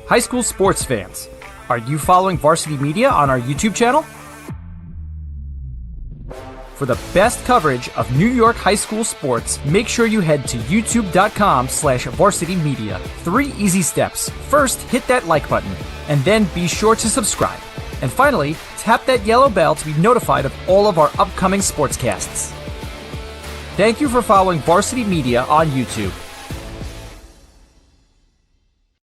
High school sports fans, are you following Varsity Media on our YouTube channel? For the best coverage of New York high school sports, make sure you head to youtube.com/varsitymedia. 3 easy steps. First, hit that like button, and then be sure to subscribe. And finally, tap that yellow bell to be notified of all of our upcoming sportscasts. Thank you for following Varsity Media on YouTube.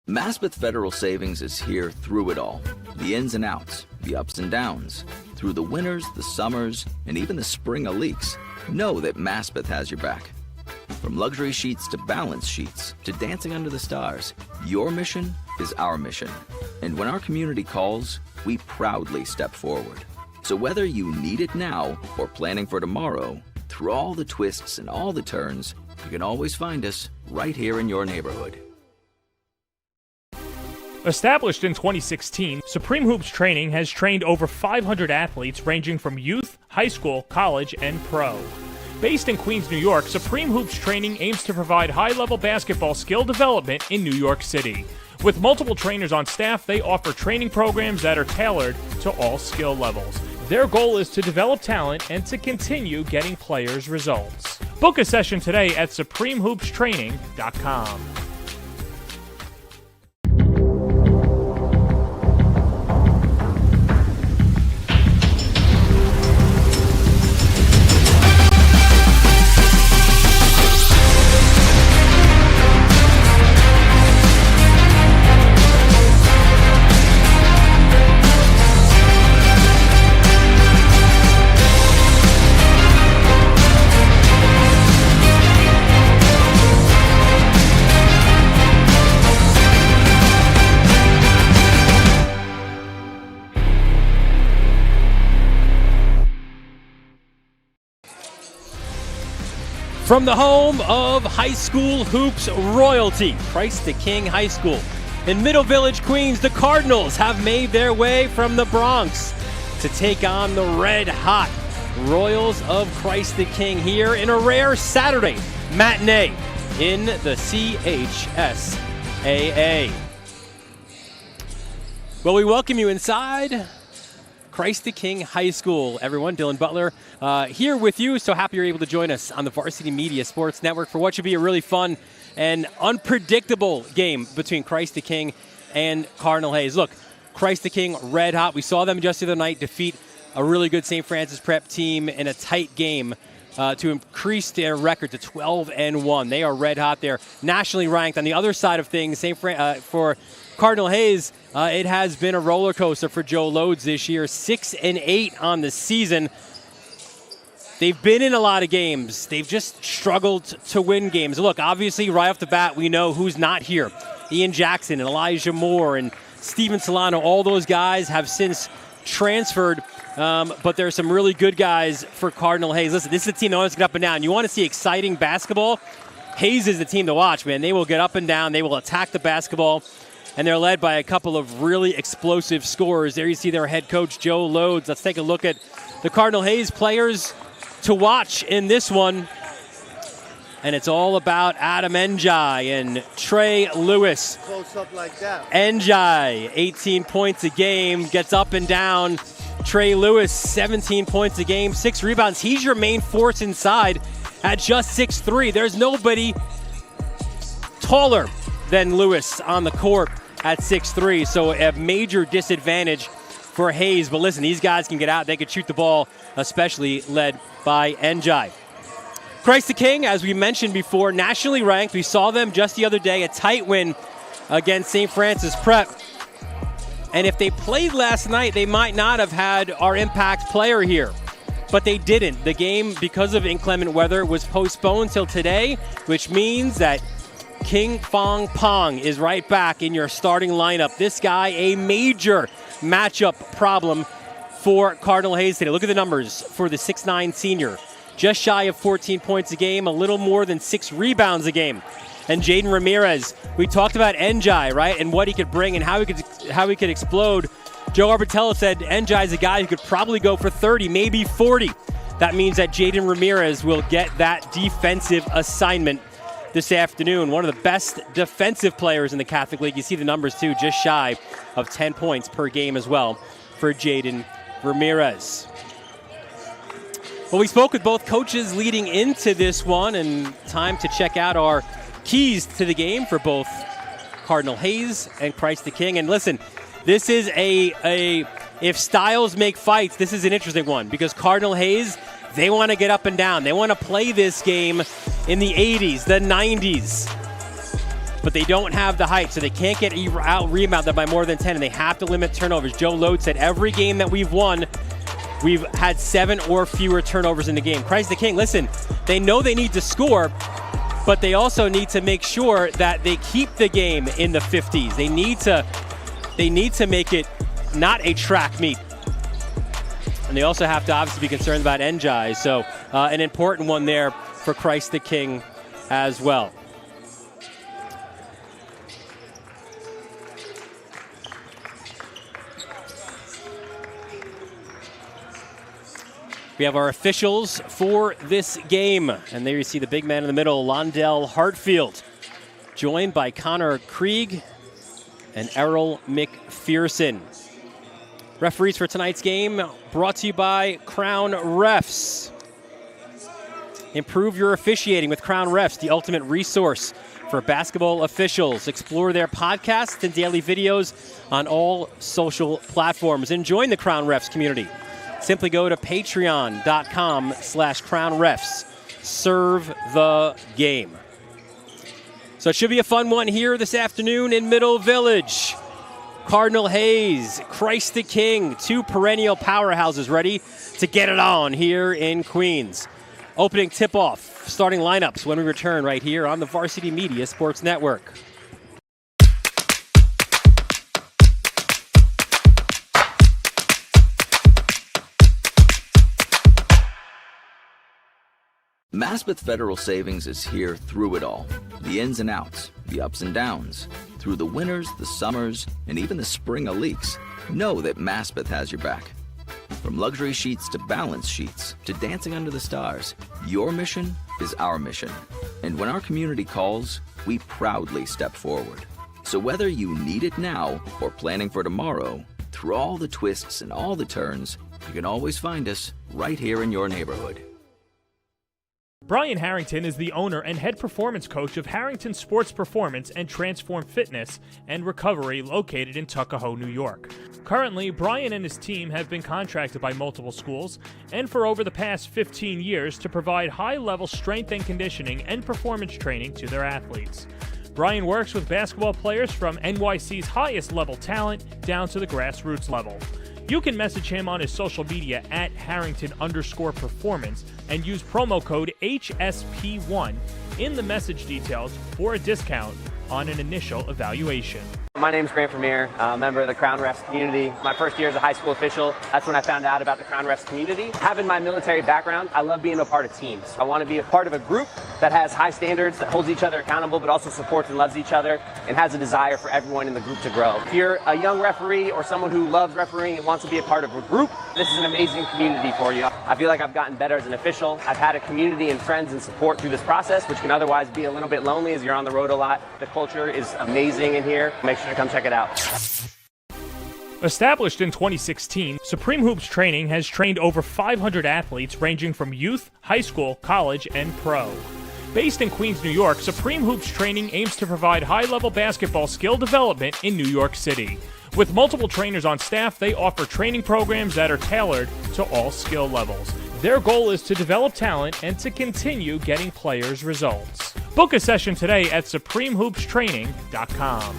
Maspeth Federal Savings is here through it all. The ins and outs, the ups and downs. Through the winters, the summers, and even the spring of leaks. Know that Maspeth has your back. From luxury sheets to balance sheets to dancing under the stars, your mission is our mission. And when our community calls, we proudly step forward. So whether you need it now or planning for tomorrow, through all the twists and all the turns, you can always find us right here in your neighborhood. Established in 2016, Supreme Hoops Training has trained over 500 athletes ranging from youth, high school, college, and pro. Based in Queens, New York, Supreme Hoops Training aims to provide high-level basketball skill development in New York City. With multiple trainers on staff, they offer training programs that are tailored to all skill levels. Their goal is to develop talent and to continue getting players results. Book a session today at supremehoopstraining.com. From the home of high school hoops royalty, Christ the King High School. In Middle Village, Queens, the Cardinals have made their way from the Bronx to take on the red-hot Royals of Christ the King here in a rare Saturday matinee in the CHSAA. Well, we welcome you inside Christ the King High School, everyone. Dylan Butler here with you. So happy you're able to join us on the Varsity Media Sports Network for what should be a really fun and unpredictable game between Christ the King and Cardinal Hayes. Look, Christ the King red hot. We saw them just the other night defeat a really good St. Francis Prep team in a tight game to increase their record to 12-1. They are red hot. They're nationally ranked. On the other side of things, for Cardinal Hayes, it has been a roller coaster for Joe Lodes this year. 6-8 on the season. They've been in a lot of games. They've just struggled to win games. Look, obviously, right off the bat, we know who's not here. Ian Jackson and Elijah Moore and Steven Solano, all those guys have since transferred. But there's some really good guys for Cardinal Hayes. Listen, this is a team that wants to get up and down. You want to see exciting basketball? Hayes is the team to watch, man. They will get up and down. They will attack the basketball. And they're led by a couple of really explosive scorers. There you see their head coach, Joe Lodes. Let's take a look at the Cardinal Hayes players to watch in this one. And it's all about Adam Njai and Trey Lewis. Close up like that. Njai, 18 points a game, gets up and down. Trey Lewis, 17 points a game, 6 rebounds. He's your main force inside at just 6'3". There's nobody taller than Lewis on the court at 6'3", so a major disadvantage for Hayes. But listen, these guys can get out. They can shoot the ball, especially led by Njai. Christ the King, as we mentioned before, nationally ranked. We saw them just the other day, a tight win against St. Francis Prep. And if they played last night, they might not have had our impact player here. But they didn't. The game, because of inclement weather, was postponed till today, which means that King Fong Pong is right back in your starting lineup. This guy, a major matchup problem for Cardinal Hayes today. Look at the numbers for the 6'9" senior. Just shy of 14 points a game, a little more than 6 rebounds a game. And Jaden Ramirez, we talked about Njai, right, and what he could bring and how he could explode. Joe Arbitello said Njai is a guy who could probably go for 30, maybe 40. That means that Jaden Ramirez will get that defensive assignment this afternoon. One of the best defensive players in the Catholic League. You see the numbers too, just shy of 10 points per game as well for Jaden Ramirez. Well, we spoke with both coaches leading into this one, and time to check out our keys to the game for both Cardinal Hayes and Christ the King. And listen, this is if styles make fights, this is an interesting one because Cardinal Hayes, they want to get up and down. They want to play this game in the 80s, the 90s. But they don't have the height, so they can't get out-rebounded by more than 10, and they have to limit turnovers. Joe Load said every game that we've won, we've had 7 or fewer turnovers in the game. Christ the King, listen, they know they need to score, but they also need to make sure that they keep the game in the 50s. They need to make it not a track meet. And they also have to obviously be concerned about NJI. So an important one there for Christ the King as well. We have our officials for this game. And there you see the big man in the middle, Londell Hartfield, joined by Connor Krieg and Errol McPherson. Referees for tonight's game brought to you by Crown Refs. Improve your officiating with Crown Refs, the ultimate resource for basketball officials. Explore their podcasts and daily videos on all social platforms and join the Crown Refs community. Simply go to patreon.com/crownrefs. Serve the game. So it should be a fun one here this afternoon in Middle Village. Cardinal Hayes, Christ the King, 2 perennial powerhouses ready to get it on here in Queens. Opening tip-off, starting lineups when we return right here on the Varsity Media Sports Network. Maspeth Federal Savings is here through it all. The ins and outs, the ups and downs. Through the winters, the summers, and even the spring leaks. Know that Maspeth has your back. From luxury sheets to balance sheets to dancing under the stars, your mission is our mission. And when our community calls, we proudly step forward. So whether you need it now or planning for tomorrow, through all the twists and all the turns, you can always find us right here in your neighborhood. Brian Harrington is the owner and head performance coach of Harrington Sports Performance and Transform Fitness and Recovery located in Tuckahoe, New York. Currently, Brian and his team have been contracted by multiple schools and for over the past 15 years to provide high-level strength and conditioning and performance training to their athletes. Brian works with basketball players from NYC's highest level talent down to the grassroots level. You can message him on his social media at Harrington_performance and use promo code HSP1 in the message details for a discount on an initial evaluation. My name's Grant Vermeer, a member of the Crown Refs community. My first year as a high school official, that's when I found out about the Crown Refs community. Having my military background, I love being a part of teams. I want to be a part of a group that has high standards, that holds each other accountable, but also supports and loves each other, and has a desire for everyone in the group to grow. If you're a young referee or someone who loves refereeing and wants to be a part of a group, this is an amazing community for you. I feel like I've gotten better as an official. I've had a community and friends and support through this process, which can otherwise be a little bit lonely as you're on the road a lot. The culture is amazing in here. Make sure to come check it out. Established in 2016, Supreme Hoops Training has trained over 500 athletes ranging from youth, high school, college, and pro. Based in Queens, New York, Supreme Hoops Training aims to provide high-level basketball skill development in New York City. With multiple trainers on staff, they offer training programs that are tailored to all skill levels. Their goal is to develop talent and to continue getting players results. Book a session today at supremehoopstraining.com.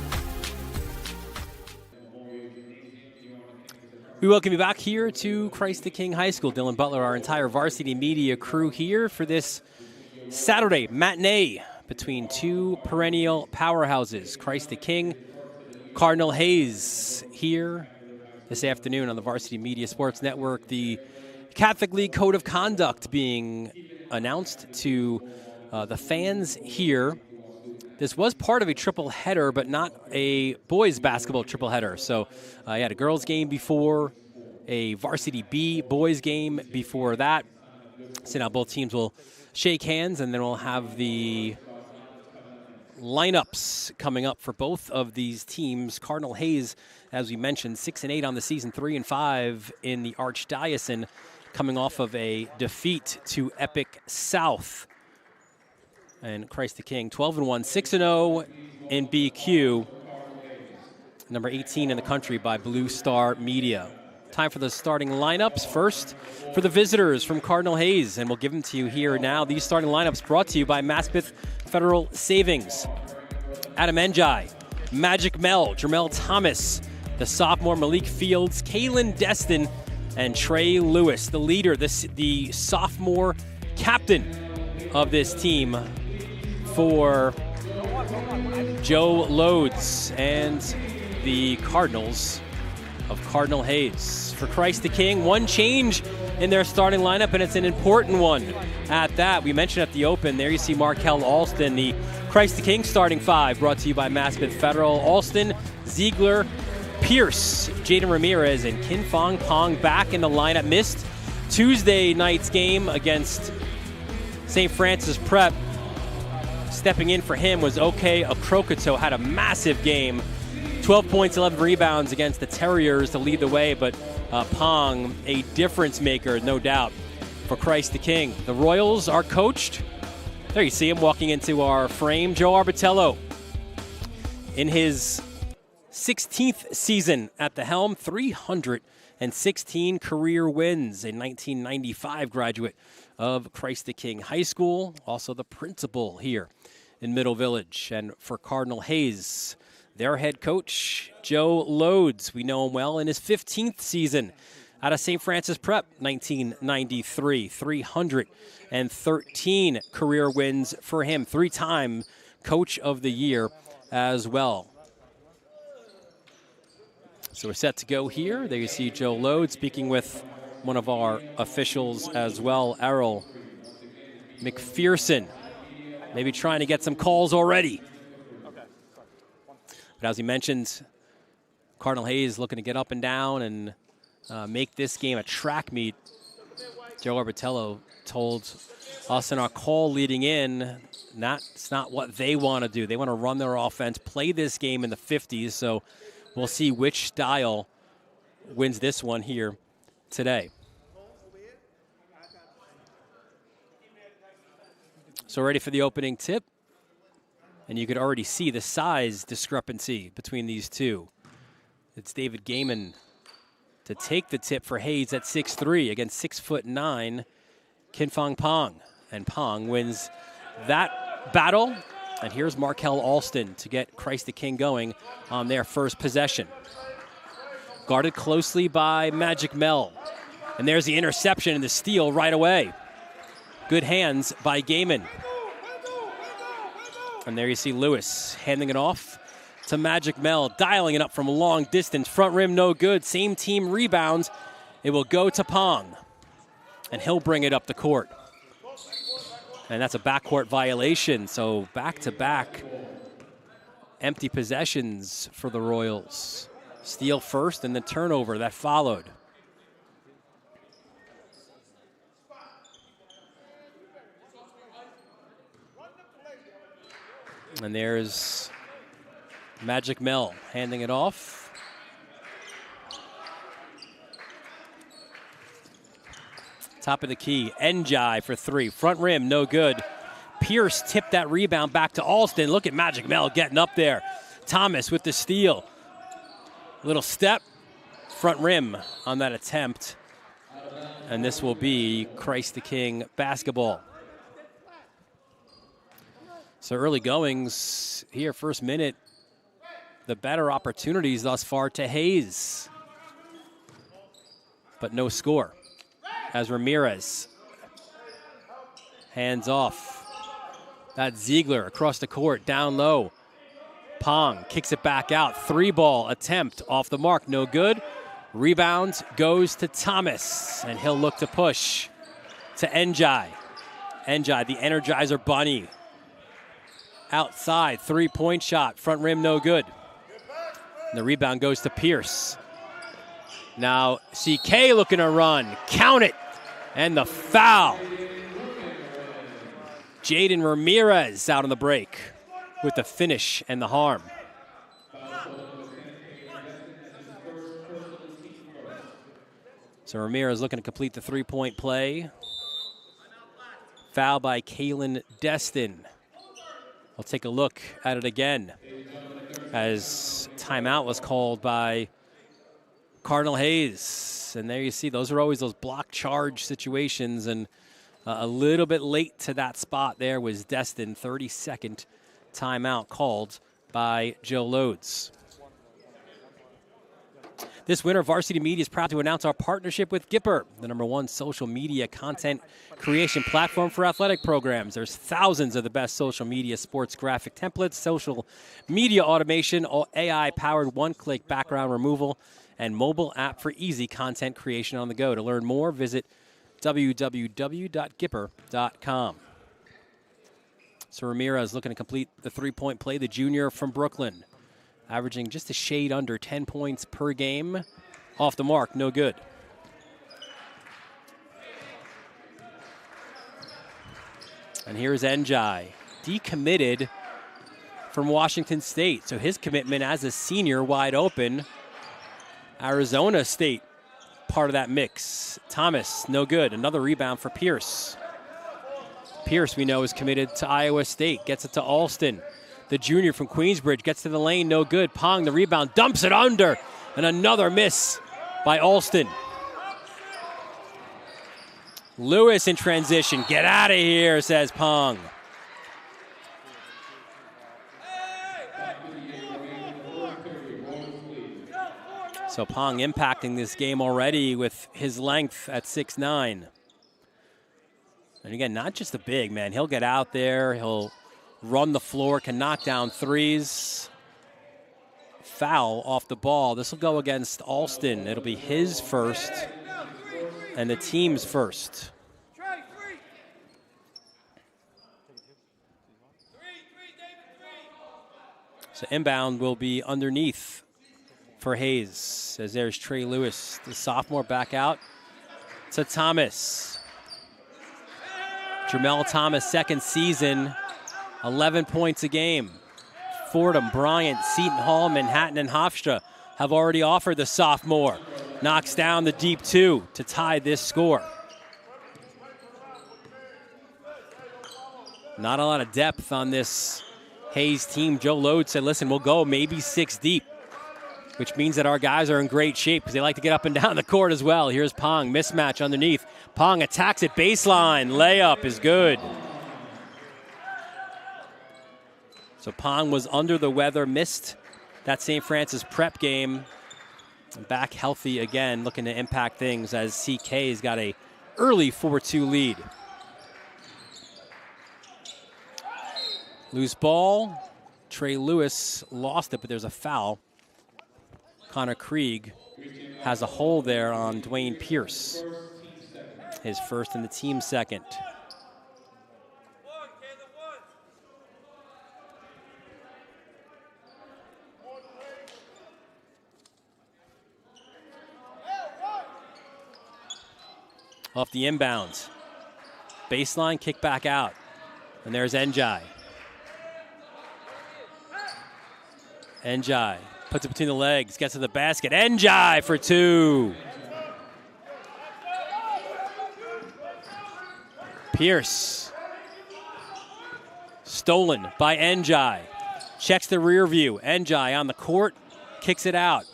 We welcome you back here to Christ the King High School. Dylan Butler, our entire varsity media crew here for this Saturday matinee between 2 perennial powerhouses, Christ the King, Cardinal Hayes, here this afternoon on the Varsity Media Sports Network. The Catholic League Code of Conduct being announced to the fans here. This was part of a triple header, but not a boys basketball triple header. So you had a girls game before, a varsity B boys game before that. So now both teams will shake hands, and then we'll have the lineups coming up for both of these teams. Cardinal Hayes, as we mentioned, 6-8 on the season, 3-5 in the Archdiocese, coming off of a defeat to Epic South. And Christ the King, 12-1, 6-0 in BQ. Number 18 in the country by Blue Star Media. Time for the starting lineups. First, for the visitors from Cardinal Hayes, and we'll give them to you here now. These starting lineups brought to you by Maspeth Federal Savings. Adam Njai, Magic Mel, Jermel Thomas, the sophomore Malik Fields, Kaylin Destin, and Trey Lewis, the leader, the sophomore captain of this team for Joe Loads and the Cardinals of Cardinal Hayes. For Christ the King, one change in their starting lineup, and it's an important one at that. We mentioned at the open, there you see Markel Alston, the Christ the King starting five, brought to you by Maspeth Federal. Alston, Ziegler, Pierce, Jaden Ramirez, and Kin Fong Pong back in the lineup. Missed Tuesday night's game against St. Francis Prep. Stepping in for him was OK Okrokoto, had a massive game. 12 points, 11 rebounds against the Terriers to lead the way, but Pong, a difference maker, no doubt, for Christ the King. The Royals are coached. There you see him walking into our frame. Joe Arbitello, in his 16th season at the helm, 316 career wins, a 1995 graduate of Christ the King High School, also the principal here in Middle Village. And for Cardinal Hayes, their head coach, Joe Loads, we know him well, in his 15th season out of St. Francis Prep, 1993. 313 career wins for him, three-time Coach of the Year as well. So we're set to go here. There you see Joe Loads speaking with one of our officials as well, Errol McPherson. Maybe trying to get some calls already. But as he mentioned, Cardinal Hayes looking to get up and down and make this game a track meet. Joe Arbitello told us in our call leading in, it's not what they want to do. They want to run their offense, play this game in the 50s. So we'll see which style wins this one here today. So ready for the opening tip. And you could already see the size discrepancy between these two. It's David Gaiman to take the tip for Hayes at 6'3" against 6'9" Kin Fong Pong. And Pong wins that battle. And here's Markel Alston to get Christ the King going on their first possession. Guarded closely by Magic Mel. And there's the interception and the steal right away. Good hands by Gaiman. And there you see Lewis handing it off to Magic Mel, dialing it up from a long distance. Front rim, no good. Same team rebounds. It will go to Pong. And he'll bring it up the court. And that's a backcourt violation. So back-to-back empty possessions for the Royals. Steal first and the turnover that followed. And there's Magic Mel handing it off. Top of the key, Njai for three. Front rim, no good. Pierce tipped that rebound back to Alston. Look at Magic Mel getting up there. Thomas with the steal. Little step, front rim on that attempt. And this will be Christ the King basketball. So early goings here, first minute, the better opportunities thus far to Hayes. But no score as Ramirez hands off. That's Ziegler across the court, down low. Pong kicks it back out. Three ball attempt off the mark, no good. Rebound goes to Thomas, and he'll look to push to Njai. Njai, the Energizer Bunny. Outside, three-point shot, front rim no good. And the rebound goes to Pierce. Now CK looking to run, count it, and the foul. Jaden Ramirez out on the break. with the finish and the harm. So Ramirez looking to complete the three-point play. Foul by Kalen Destin. We'll take a look at it again as timeout was called by Cardinal Hayes. And there you see, those are always those block charge situations, and a little bit late to that spot there was Destin. 32nd timeout called by Joe Lodes. This winter, Varsity Media is proud to announce our partnership with Gipper, the #1 social media content creation platform for athletic programs. There's thousands of the best social media sports graphic templates, social media automation, AI-powered one-click background removal, and mobile app for easy content creation on the go. To learn more, visit www.gipper.com. So Ramirez looking to complete the three-point play, the junior from Brooklyn, averaging just a shade under 10 points per game. Off the mark, no good. And here's Njai, decommitted from Washington State. So his commitment as a senior wide open. Arizona State, part of that mix. Thomas, no good. Another rebound for Pierce. Pierce, we know, is committed to Iowa State. Gets it to Alston. The junior from Queensbridge gets to the lane, no good. Pong, the rebound, dumps it under. And another miss by Alston. Lewis in transition. Get out of here, says Pong. So Pong impacting this game already with his length at 6'9". And again, not just a big man. He'll get out there. He'll run the floor, can knock down threes. Foul off the ball. This will go against Alston. It'll be his first and the team's first. So inbound will be underneath for Hayes, as there's Trey Lewis, the sophomore, back out to Thomas. Jamel Thomas, second season, 11 points a game. Fordham, Bryant, Seton Hall, Manhattan, and Hofstra have already offered the sophomore. Knocks down the deep two to tie this score. Not a lot of depth on this Hayes team. Joe Lodes said, listen, we'll go maybe 6 deep, which means that our guys are in great shape because they like to get up and down the court as well. Here's Pong, mismatch underneath. Pong attacks it, baseline. Layup is good. So Pong was under the weather, missed that St. Francis prep game. Back healthy again, looking to impact things as CK's got a early 4-2 lead. Loose ball. Trey Lewis lost it, but there's a foul. Connor Krieg has a hole there on Dwayne Pierce. His first and the team's second. Off the inbounds. Baseline, kick back out. And there's Njai. Njai puts it between the legs, gets to the basket. Njai for 2. Pierce. Stolen by Njai. Checks the rear view. Njai on the court, kicks it out.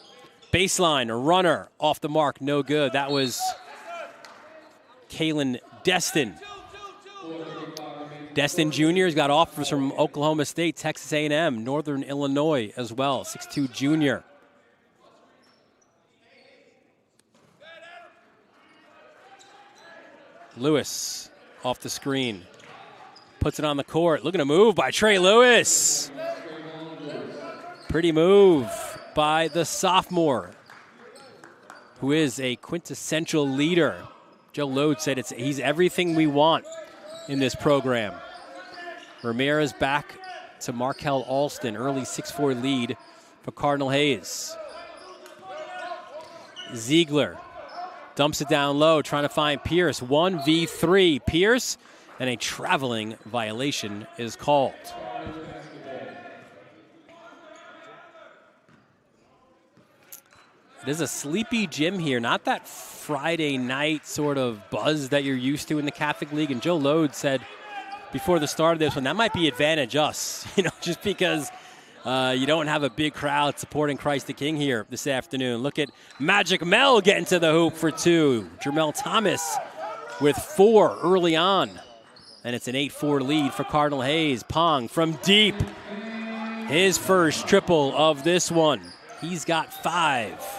Baseline, a runner, off the mark, no good. That was Kalen Destin. Destin Jr. has got offers from Oklahoma State, Texas A&M, Northern Illinois as well. 6'2 junior. Lewis off the screen. Puts it on the court. Looking to move by Trey Lewis. Pretty move by the sophomore, who is a quintessential leader. Joe Lodes said he's everything we want in this program. Ramirez back to Markel Alston. Early 6-4 lead for Cardinal Hayes. Ziegler dumps it down low, trying to find Pierce. 1v3. Pierce, and a traveling violation is called. It is a sleepy gym here, not that Friday night sort of buzz that you're used to in the Catholic League. And Joe Lode said before the start of this one, that might be advantage us, just because you don't have a big crowd supporting Christ the King here this afternoon. Look at Magic Mel getting to the hoop for 2. Jermel Thomas with 4 early on. And it's an 8-4 lead for Cardinal Hayes. Pong from deep. His first triple of this one. He's got 5.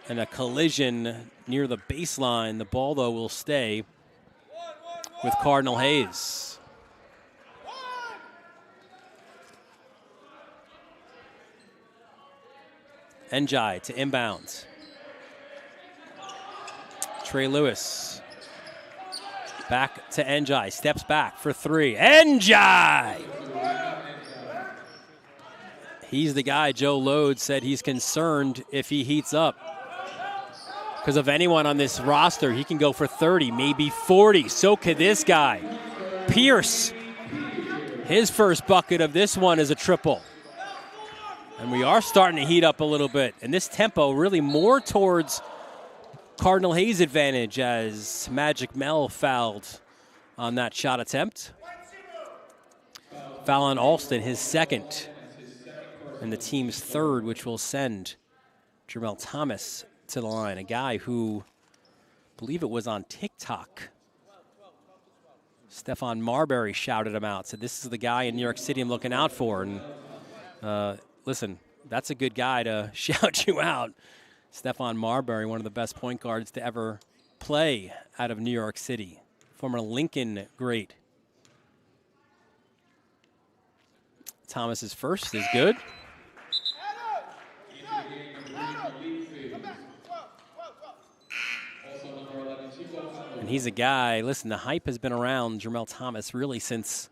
And a collision near the baseline. The ball, though, will stay with Cardinal Hayes. Njai to inbound. Trey Lewis. Back to Njai. Steps back for 3. Njai! He's the guy Joe Lode said he's concerned if he heats up. Because of anyone on this roster, he can go for 30, maybe 40. So could this guy. Pierce. His first bucket of this one is a triple. And we are starting to heat up a little bit. And this tempo really more towards Cardinal Hayes' advantage as Magic Mel fouled on that shot attempt. Foul on Alston, his second. And the team's third, which will send Jermel Thomas to the line. A guy who, I believe it was on TikTok. Stephon Marbury shouted him out, said this is the guy in New York City I'm looking out for. And listen, that's a good guy to shout you out. Stephon Marbury, one of the best point guards to ever play out of New York City. Former Lincoln great. Thomas's first is good. And he's a guy, listen, the hype has been around Jermel Thomas really since,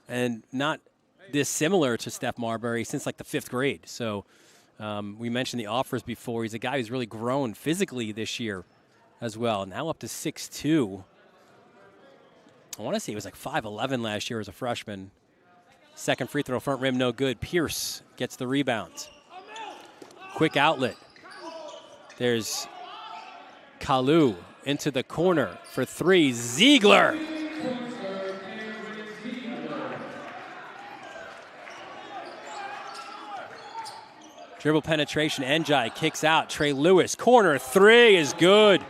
and not dissimilar to Steph Marbury, since like the 5th grade. So we mentioned the offers before. He's a guy who's really grown physically this year as well. Now up to 6'2". I want to say he was like 5'11" last year as a freshman. Second free throw, front rim, no good. Pierce gets the rebound. Quick outlet. There's Kalu into the corner for 3. Ziegler. Dribble penetration, Njai kicks out. Trey Lewis, corner 3 is good.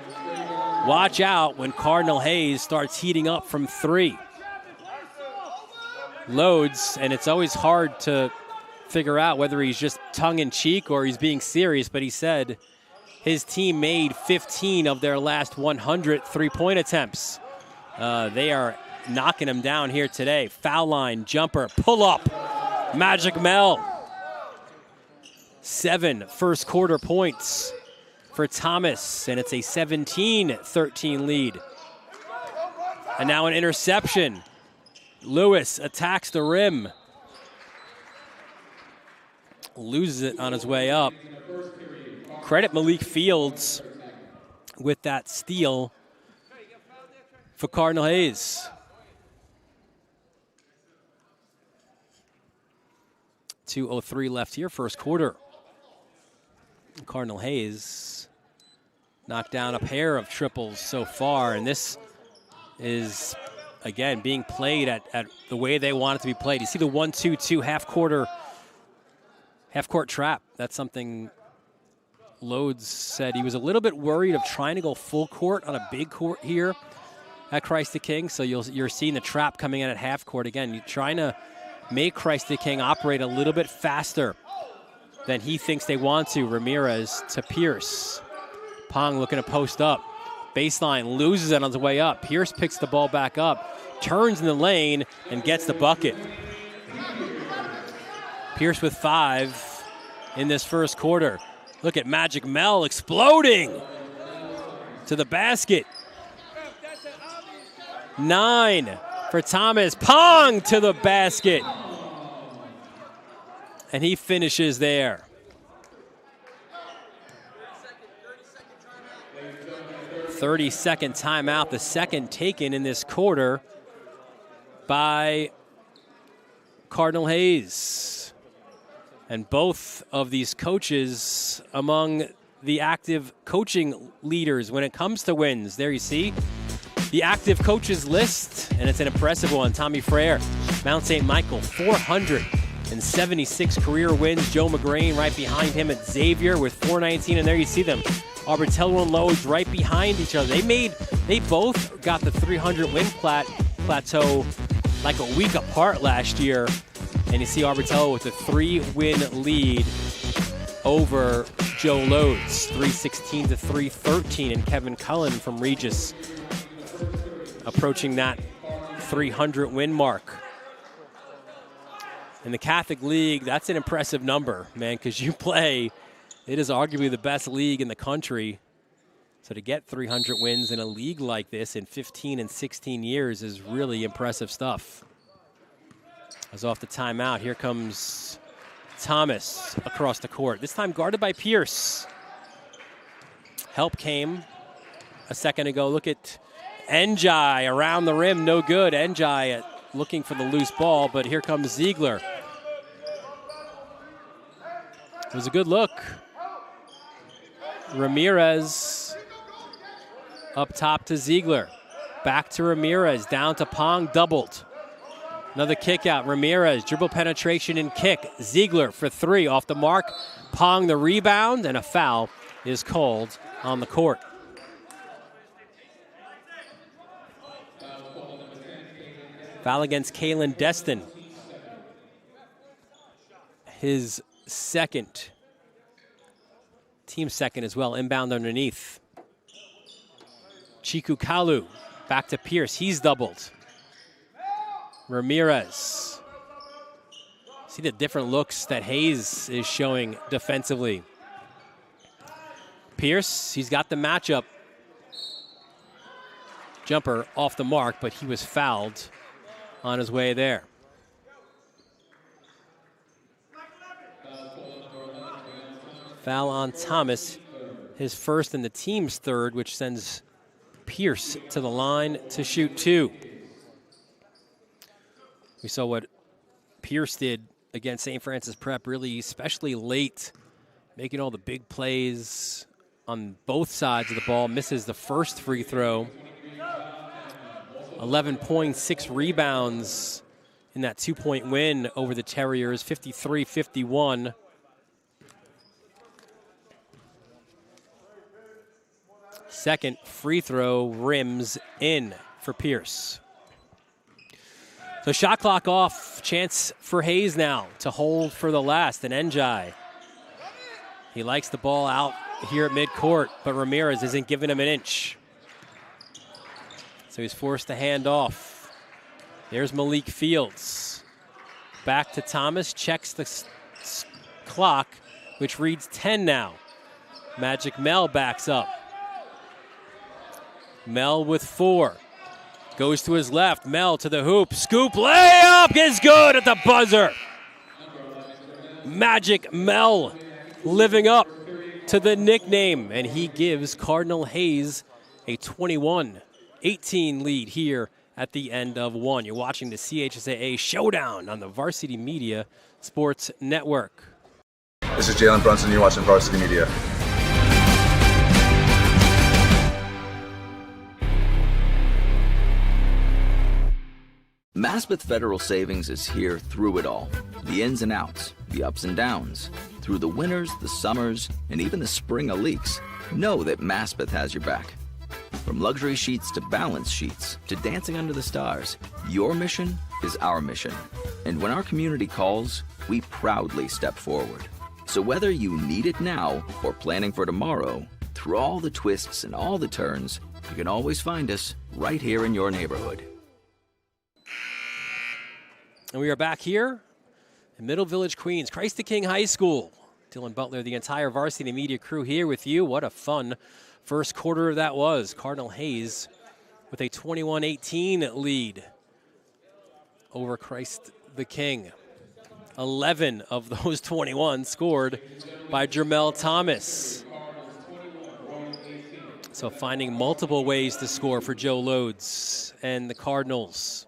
Watch out when Cardinal Hayes starts heating up from 3. Loads, and it's always hard to figure out whether he's just tongue-in-cheek or he's being serious, but he said his team made 15 of their last 100 three-point attempts. They are knocking him down here today. Foul line, jumper, pull-up. Magic Mel. 7 first quarter points for Thomas, and it's a 17-13 lead. And now an interception. Lewis attacks the rim. Loses it on his way up. Credit Malik Fields with that steal for Cardinal Hayes. 2:03 left here, first quarter. Cardinal Hayes knocked down a pair of triples so far, and this is, again, being played at the way they want it to be played. You see the 1-2-2 half-court trap. That's something Loads said he was a little bit worried of trying to go full court on a big court here at Christ the King. So you're seeing the trap coming in at half court. Again, you're trying to make Christ the King operate a little bit faster than he thinks they want to. Ramirez to Pierce. Pong looking to post up. Baseline, loses it on the way up. Pierce picks the ball back up, turns in the lane, and gets the bucket. Pierce with 5 in this first quarter. Look at Magic Mel exploding to the basket. 9 for Thomas. Pong to the basket. And he finishes there. 30-second timeout, the second taken in this quarter by Cardinal Hayes. And both of these coaches among the active coaching leaders when it comes to wins. There you see the active coaches list, and it's an impressive one. Tommy Frere, Mount St. Michael, 476 career wins. Joe McGrain right behind him at Xavier with 419, and there you see them. Arbortello and Lowe's right behind each other. They both got the 300 win plateau like a week apart last year. And you see Arbortello with a 3-win lead over Joe Lodes, 316 to 313, and Kevin Cullen from Regis approaching that 300 win mark. In the Catholic League, that's an impressive number, man, because it is arguably the best league in the country. So to get 300 wins in a league like this in 15 and 16 years is really impressive stuff. As off the timeout, here comes Thomas across the court. This time guarded by Pierce. Help came a second ago. Look at Njai around the rim, no good. Njai looking for the loose ball, but here comes Ziegler. It was a good look. Ramirez up top to Ziegler. Back to Ramirez, down to Pong, doubled. Another kick out. Ramirez, dribble penetration and kick. Ziegler for 3 off the mark. Pong the rebound, and a foul is called on the court. Foul against Kalen Destin. His second. Team second as well. Inbound underneath. Chiku Kalu back to Pierce. He's doubled. Ramirez. See the different looks that Hayes is showing defensively. Pierce, he's got the matchup. Jumper off the mark, but he was fouled on his way there. Foul on Thomas, his first and the team's third, which sends Pierce to the line to shoot 2. We saw what Pierce did against St. Francis Prep, really, especially late, making all the big plays on both sides of the ball. Misses the first free throw. 11.6 rebounds in that 2-point win over the Terriers, 53-51. Second free throw rims in for Pierce. So shot clock off, chance for Hayes now to hold for the last, and Njai. He likes the ball out here at midcourt, but Ramirez isn't giving him an inch. So he's forced to hand off. There's Malik Fields. Back to Thomas, checks the clock, which reads 10 now. Magic Mel backs up. Mel with 4. Goes to his left. Mel to the hoop. Scoop layup is good at the buzzer. Magic Mel living up to the nickname. And he gives Cardinal Hayes a 21-18 lead here at the end of 1. You're watching the CHSAA Showdown on the Varsity Media Sports Network. This is Jalen Brunson. You're watching Varsity Media. Maspeth Federal Savings is here through it all. The ins and outs, the ups and downs. Through the winters, the summers, and even the spring of leaks. Know that Maspeth has your back. From luxury sheets to balance sheets to dancing under the stars, your mission is our mission. And when our community calls, we proudly step forward. So whether you need it now or planning for tomorrow, through all the twists and all the turns, you can always find us right here in your neighborhood. And we are back here in Middle Village, Queens, Christ the King High School. Dylan Butler, the entire Varsity Media crew here with you. What a fun first quarter that was. Cardinal Hayes with a 21-18 lead over Christ the King. 11 of those 21 scored by Jermel Thomas. So finding multiple ways to score for Joe Lodes and the Cardinals.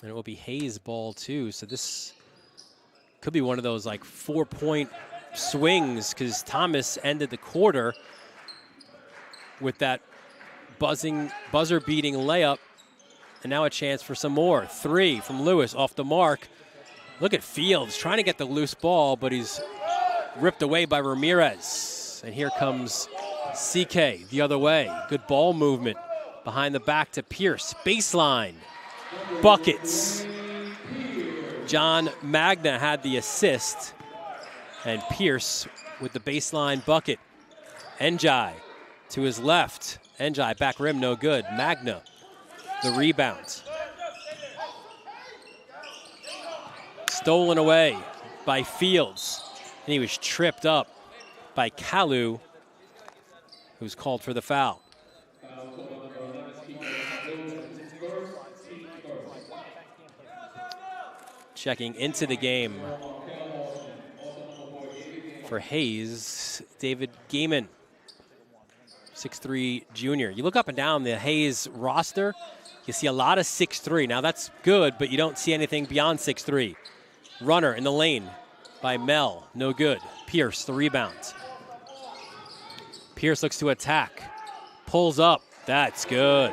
And it will be Hayes' ball, too. So this could be one of those, like, 4-point swings because Thomas ended the quarter with that buzzer-beating layup. And now a chance for some more. 3 from Lewis off the mark. Look at Fields trying to get the loose ball, but he's ripped away by Ramirez. And here comes CK the other way. Good ball movement behind the back to Pierce. Baseline. Buckets. John Magna had the assist. And Pierce with the baseline bucket. Njai to his left. Njai back rim, no good. Magna the rebound. Stolen away by Fields. And he was tripped up by Kalu, who's called for the foul. Checking into the game for Hayes, David Gaiman, 6'3" junior. You look up and down the Hayes roster, you see a lot of 6'3". Now that's good, but you don't see anything beyond 6'3". Runner in the lane by Mel, no good. Pierce, the rebound. Pierce looks to attack, pulls up, that's good.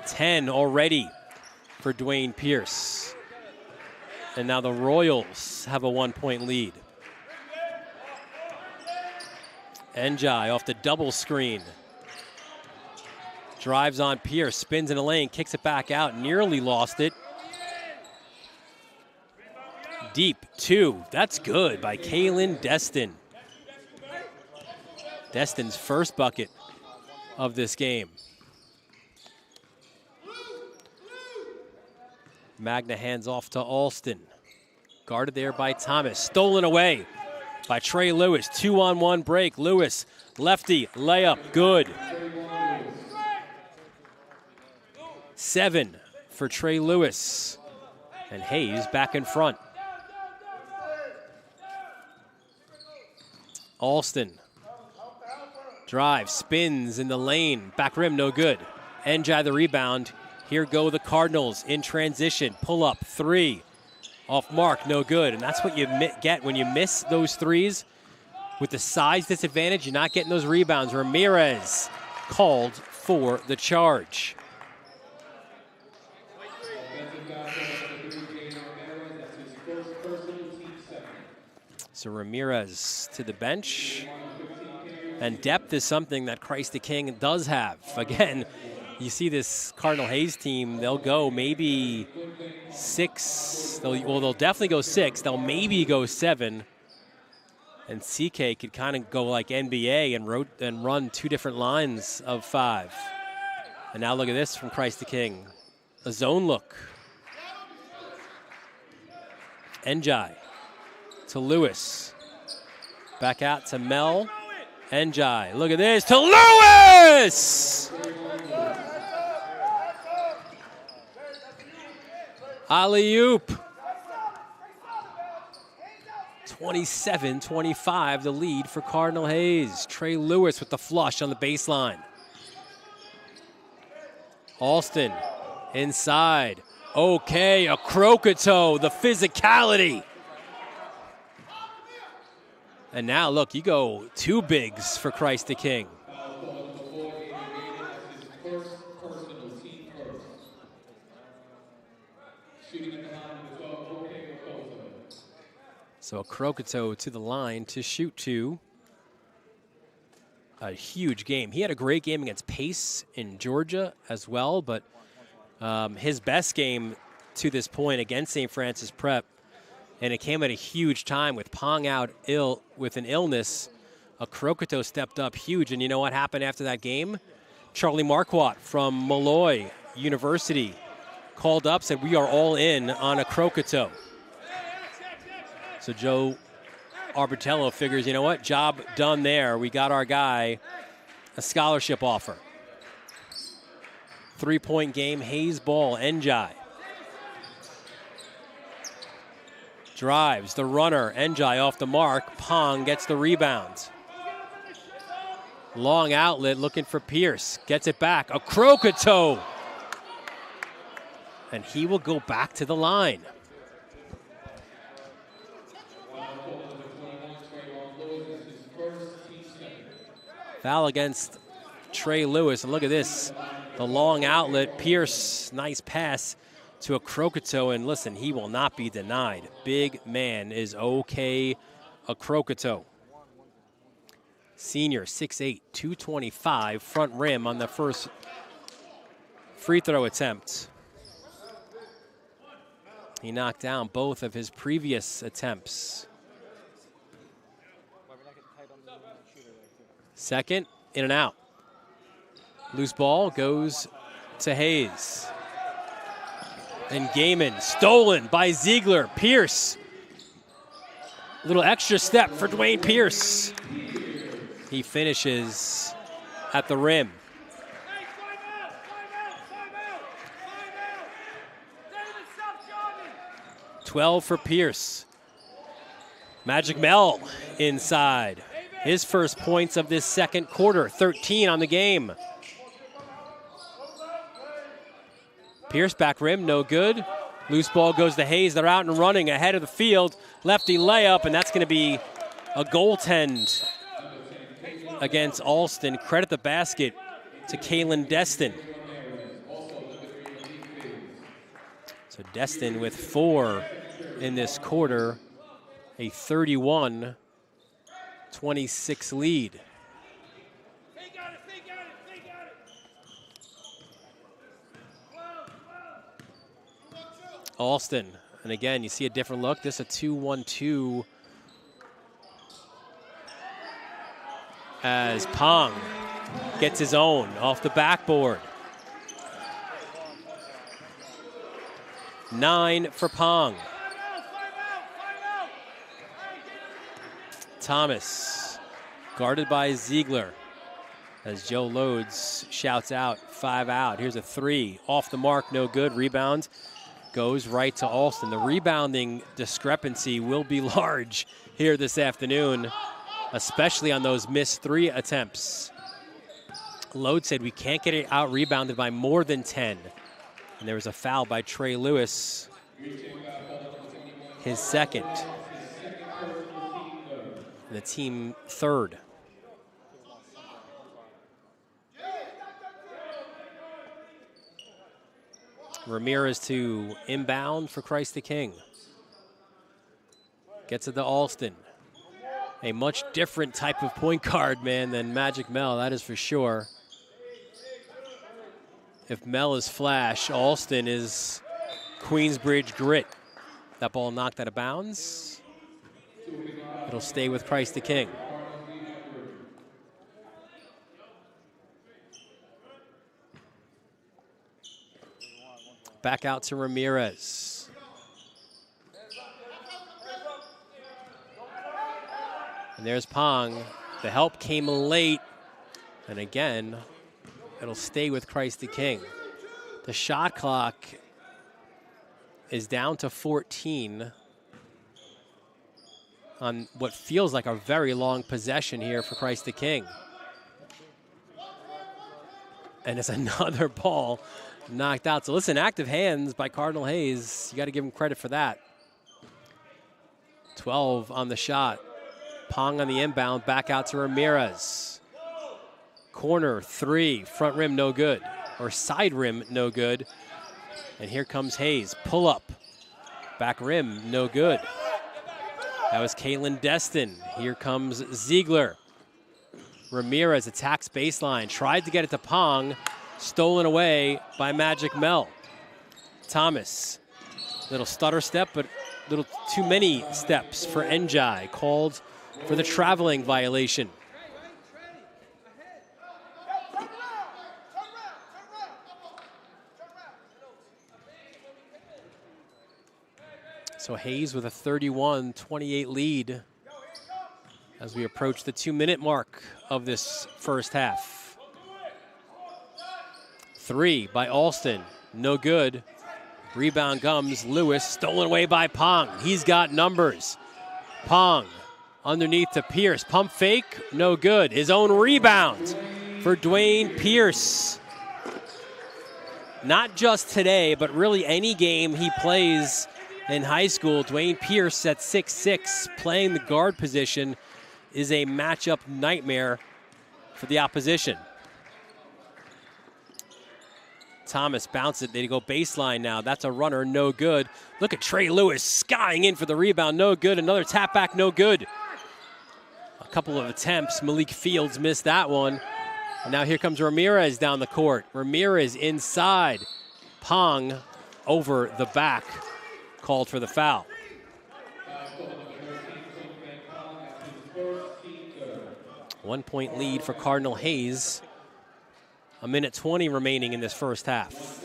Ten already for Dwayne Pierce. And now the Royals have a 1-point lead. Njai off the double screen. Drives on Pierce, spins in the lane, kicks it back out, nearly lost it. Deep, 2. That's good by Kalen Destin. Destin's first bucket of this game. Magna hands off to Alston. Guarded there by Thomas. Stolen away by Trey Lewis. 2-on-1 break. Lewis, lefty, layup, good. 7 for Trey Lewis. And Hayes back in front. Alston. Drive, spins in the lane. Back rim, no good. Njai the rebound. Here go the Cardinals in transition. Pull up, 3. Off mark, no good. And that's what you get when you miss those threes. With the size disadvantage, you're not getting those rebounds. Ramirez called for the charge. So Ramirez to the bench. And depth is something that Christ the King does have. Again, you see this Cardinal Hayes team, they'll go maybe 6. They'll definitely go 6. They'll maybe go 7. And CK could kind of go like NBA and run 2 different lines of 5. And now look at this from Christ the King. A zone look. Njai to Lewis. Back out to Mel. Njai, look at this, to Lewis! Alley-oop. 27-25, the lead for Cardinal Hayes. Trey Lewis with the flush on the baseline. Alston inside. Okay, a Crocato, the physicality. And now, look, you go 2 bigs for Christ the King. So a Crocato to the line to shoot 2. A huge game. He had a great game against Pace in Georgia as well, but his best game to this point against St. Francis Prep, and it came at a huge time with Pong out ill with an illness. A Crocato stepped up huge, and you know what happened after that game? Charlie Marquardt from Malloy University called up, said we are all in on a Crocato. So Joe Arbitello figures, you know what, job done there. We got our guy a scholarship offer. 3-point game, Hayes ball, Njai. Drives, the runner, Njai off the mark. Pong gets the rebound. Long outlet looking for Pierce. Gets it back. A Crocato. And he will go back to the line. Foul against Trey Lewis. And look at this. The long outlet. Pierce, nice pass to a Crocato. And listen, he will not be denied. Big man is okay. A Crocato. Senior, 6'8", 225, front rim on the first free throw attempt. He knocked down both of his previous attempts. Second, in and out. Loose ball goes to Hayes. And Gaiman, stolen by Ziegler. Pierce. Little extra step for Dwayne Pierce. He finishes at the rim. $12 for Pierce. Magic Mel inside. His first points of this second quarter, 13 on the game. Pierce back rim, no good. Loose ball goes to Hayes. They're out and running ahead of the field. Lefty layup, and that's going to be a goaltend against Alston. Credit the basket to Kalen Destin. So Destin with 4 in this quarter, a 31-26 lead. Alston, and again, you see a different look. This is a 2-1-2 as Pong gets his own off the backboard. 9 for Pong. Thomas, guarded by Ziegler, as Joe Loads shouts out, 5 out. Here's a 3, off the mark, no good. Rebound goes right to Alston. The rebounding discrepancy will be large here this afternoon, especially on those missed 3 attempts. Load said we can't get it out rebounded by more than 10. And there was a foul by Trey Lewis, his second. The team third. Ramirez to inbound for Christ the King. Gets it to Alston. A much different type of point guard, man, than Magic Mel, that is for sure. If Mel is flash, Alston is Queensbridge grit. That ball knocked out of bounds. It'll stay with Christ the King. Back out to Ramirez. And there's Pong. The help came late. And again, it'll stay with Christ the King. The shot clock is down to 14 on what feels like a very long possession here for Christ the King. And it's another ball knocked out. So listen, active hands by Cardinal Hayes. You got to give him credit for that. 12 on the shot. Pong on the inbound, back out to Ramirez. Corner 3, front rim no good, or side rim no good. And here comes Hayes, pull up. Back rim no good. That was Kalen Destin. Here comes Ziegler. Ramirez attacks baseline, tried to get it to Pong, stolen away by Magic Mel. Thomas, little stutter step, but little too many steps for Njai, called for the traveling violation. So Hayes with a 31-28 lead as we approach the 2-minute mark of this first half. 3 by Alston, no good. Rebound comes Lewis, stolen away by Pong. He's got numbers. Pong Underneath to Pierce. Pump fake, no good. His own rebound for Dwayne Pierce. Not just today, but really any game he plays in high school. Dwayne Pierce at 6'6", playing the guard position, is a matchup nightmare for the opposition. Thomas bounce it. They go baseline now. That's a runner, no good. Look at Trey Lewis skying in for the rebound, no good. Another tap back, no good. A couple of attempts. Malik Fields missed that one. And now here comes Ramirez down the court. Ramirez inside. Pong over the back. Called for the foul. One-point lead for Cardinal Hayes. A minute 20 remaining in this first half.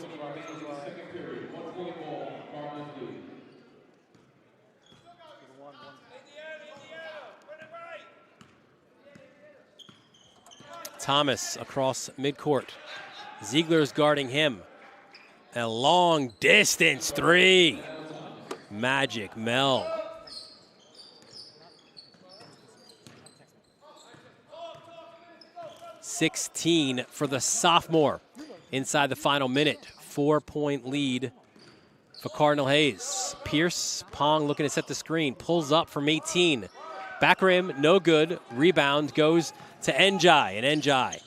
Thomas across midcourt. Ziegler's guarding him. A long distance three. Magic Mel. .16 for the sophomore inside the final minute. 4-point lead for Cardinal Hayes. Pierce, Pong looking to set the screen. Pulls up from 18. Back rim, no good. Rebound goes to Njai. And Njai,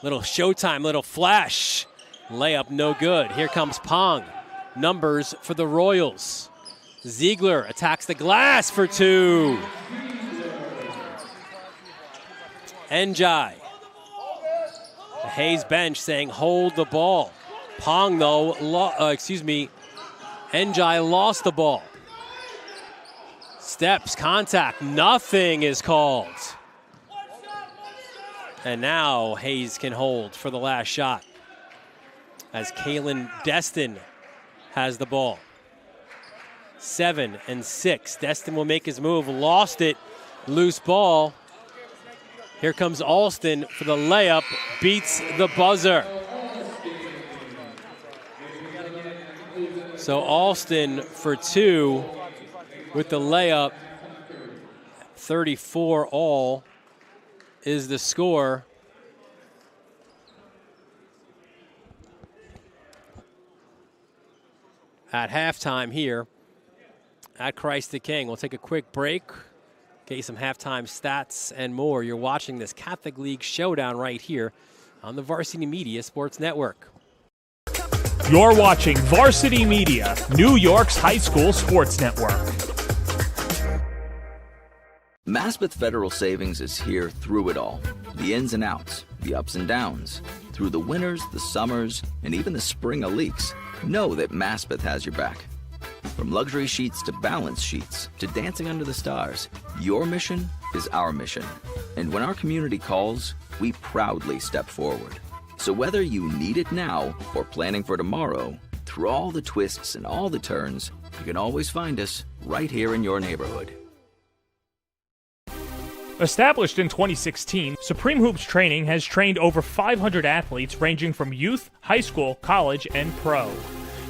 little showtime, little flash. Layup, no good. Here comes Pong. Numbers for the Royals. Ziegler attacks the glass for two. Njai. The Hayes bench saying hold the ball. Pong, though, Njai lost the ball. Steps, contact, nothing is called. And now Hayes can hold for the last shot as Kalen Destin has the ball. 7 and 6. Destin will make his move. Lost it. Loose ball. Here comes Alston for the layup. Beats the buzzer. So Alston for two with the layup. 34 all is the score. At halftime here at Christ the King. We'll take a quick break, get you some halftime stats and more. You're watching this Catholic League showdown right here on the Varsity Media Sports Network. You're watching Varsity Media, New York's high school sports network. Maspeth Federal Savings is here through it all. The ins and outs, the ups and downs. Through the winters, the summers, and even the spring of leaks. Know that Maspeth has your back. From luxury sheets to balance sheets to dancing under the stars, your mission is our mission. And when our community calls, we proudly step forward. So whether you need it now or planning for tomorrow, through all the twists and all the turns, you can always find us right here in your neighborhood. Established in 2016, Supreme Hoops Training has trained over 500 athletes ranging from youth, high school, college, and pro.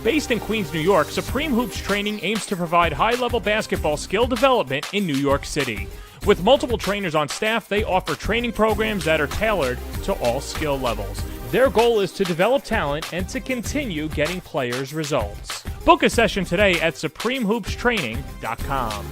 Based in Queens, New York, Supreme Hoops Training aims to provide high-level basketball skill development in New York City. With multiple trainers on staff, they offer training programs that are tailored to all skill levels. Their goal is to develop talent and to continue getting players results. Book a session today at supremehoopstraining.com.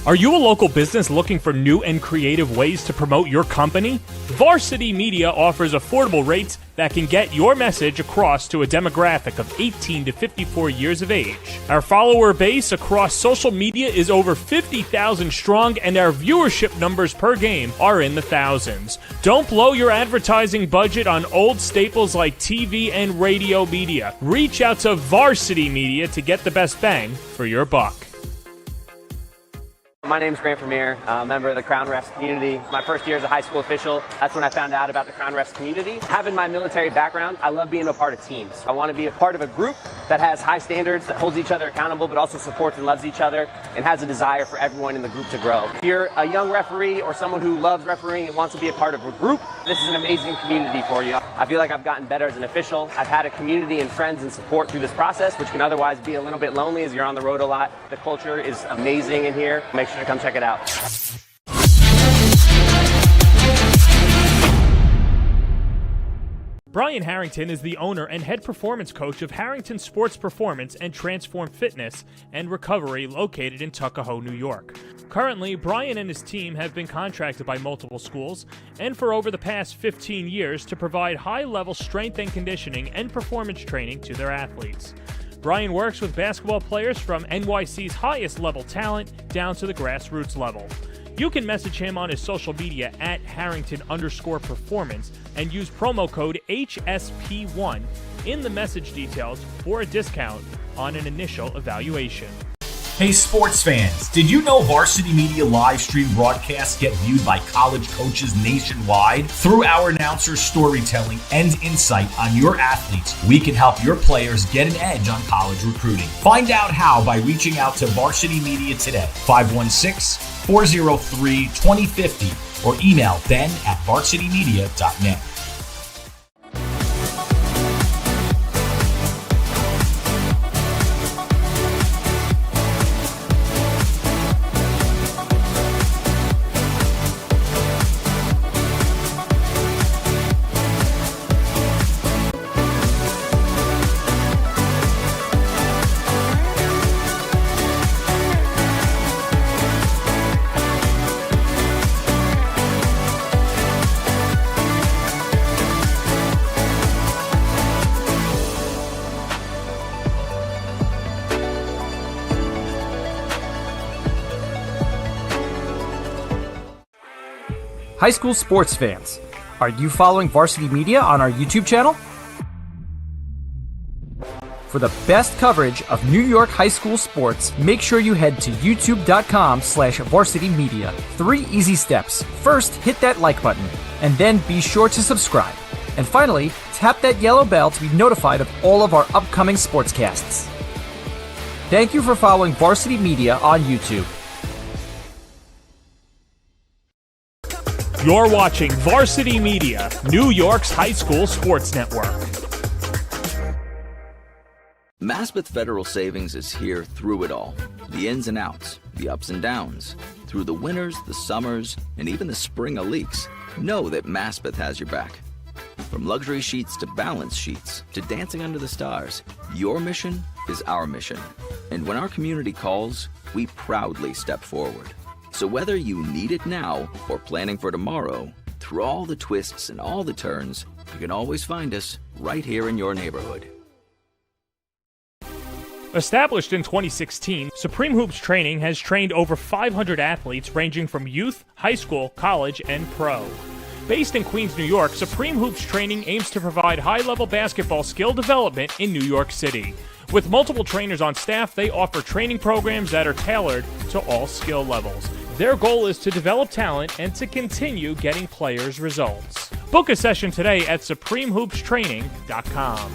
Are you a local business looking for new and creative ways to promote your company? Varsity Media offers affordable rates that can get your message across to a demographic of 18 to 54 years of age. Our follower base across social media is over 50,000 strong, and our viewership numbers per game are in the thousands. Don't blow your advertising budget on old staples like TV and radio media. Reach out to Varsity Media to get the best bang for your buck. My name's Grant Vermeer, a member of the Crown Refs community. My first year as a high school official, that's when I found out about the Crown Refs community. Having my military background, I love being a part of teams. I want to be a part of a group that has high standards, that holds each other accountable, but also supports and loves each other, and has a desire for everyone in the group to grow. If you're a young referee or someone who loves refereeing and wants to be a part of a group, this is an amazing community for you. I feel like I've gotten better as an official. I've had a community and friends and support through this process, which can otherwise be a little bit lonely as you're on the road a lot. The culture is amazing in here. Make sure sure to come check it out. Brian Harrington is the owner and head performance coach of Harrington Sports Performance and Transform Fitness and Recovery located in Tuckahoe, New York. Currently, Brian and his team have been contracted by multiple schools and for over the past 15 years to provide high-level strength and conditioning and performance training to their athletes. Brian works with basketball players from NYC's highest level talent down to the grassroots level. You can message him on his social media at Harrington_performance and use promo code HSP1 in the message details for a discount on an initial evaluation. Hey sports fans, did you know Varsity Media live stream broadcasts get viewed by college coaches nationwide? Through our announcers' storytelling and insight on your athletes, we can help your players get an edge on college recruiting. Find out how by reaching out to Varsity Media today, 516-403-2050, or email ben@varsitymedia.net. High school sports fans, are you following Varsity Media on our YouTube channel? For the best coverage of New York high school sports, make sure you head to youtube.com/varsitymedia. 3 easy steps. First, hit that like button, and then be sure to subscribe. And finally, tap that yellow bell to be notified of all of our upcoming sportscasts. Thank you for following Varsity Media on YouTube. You're watching Varsity Media, New York's high school sports network. Maspeth Federal Savings is here through it all. The ins and outs, the ups and downs. Through the winters, the summers, and even the spring leaks. Know that Maspeth has your back. From luxury sheets to balance sheets to dancing under the stars, your mission is our mission. And when our community calls, we proudly step forward. So whether you need it now or planning for tomorrow, through all the twists and all the turns, you can always find us right here in your neighborhood. Established in 2016, Supreme Hoops Training has trained over 500 athletes ranging from youth, high school, college, and pro. Based in Queens, New York, Supreme Hoops Training aims to provide high-level basketball skill development in New York City. With multiple trainers on staff, they offer training programs that are tailored to all skill levels. Their goal is to develop talent and to continue getting players results. Book a session today at supremehoopstraining.com.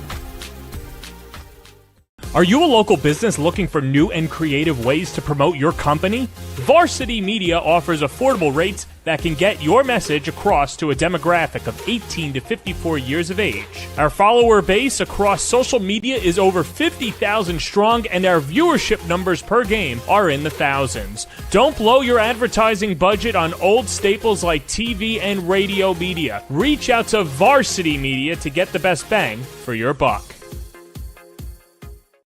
Are you a local business looking for new and creative ways to promote your company? Varsity Media offers affordable rates that can get your message across to a demographic of 18 to 54 years of age. Our follower base across social media is over 50,000 strong, and our viewership numbers per game are in the thousands. Don't blow your advertising budget on old staples like TV and radio media. Reach out to Varsity Media to get the best bang for your buck.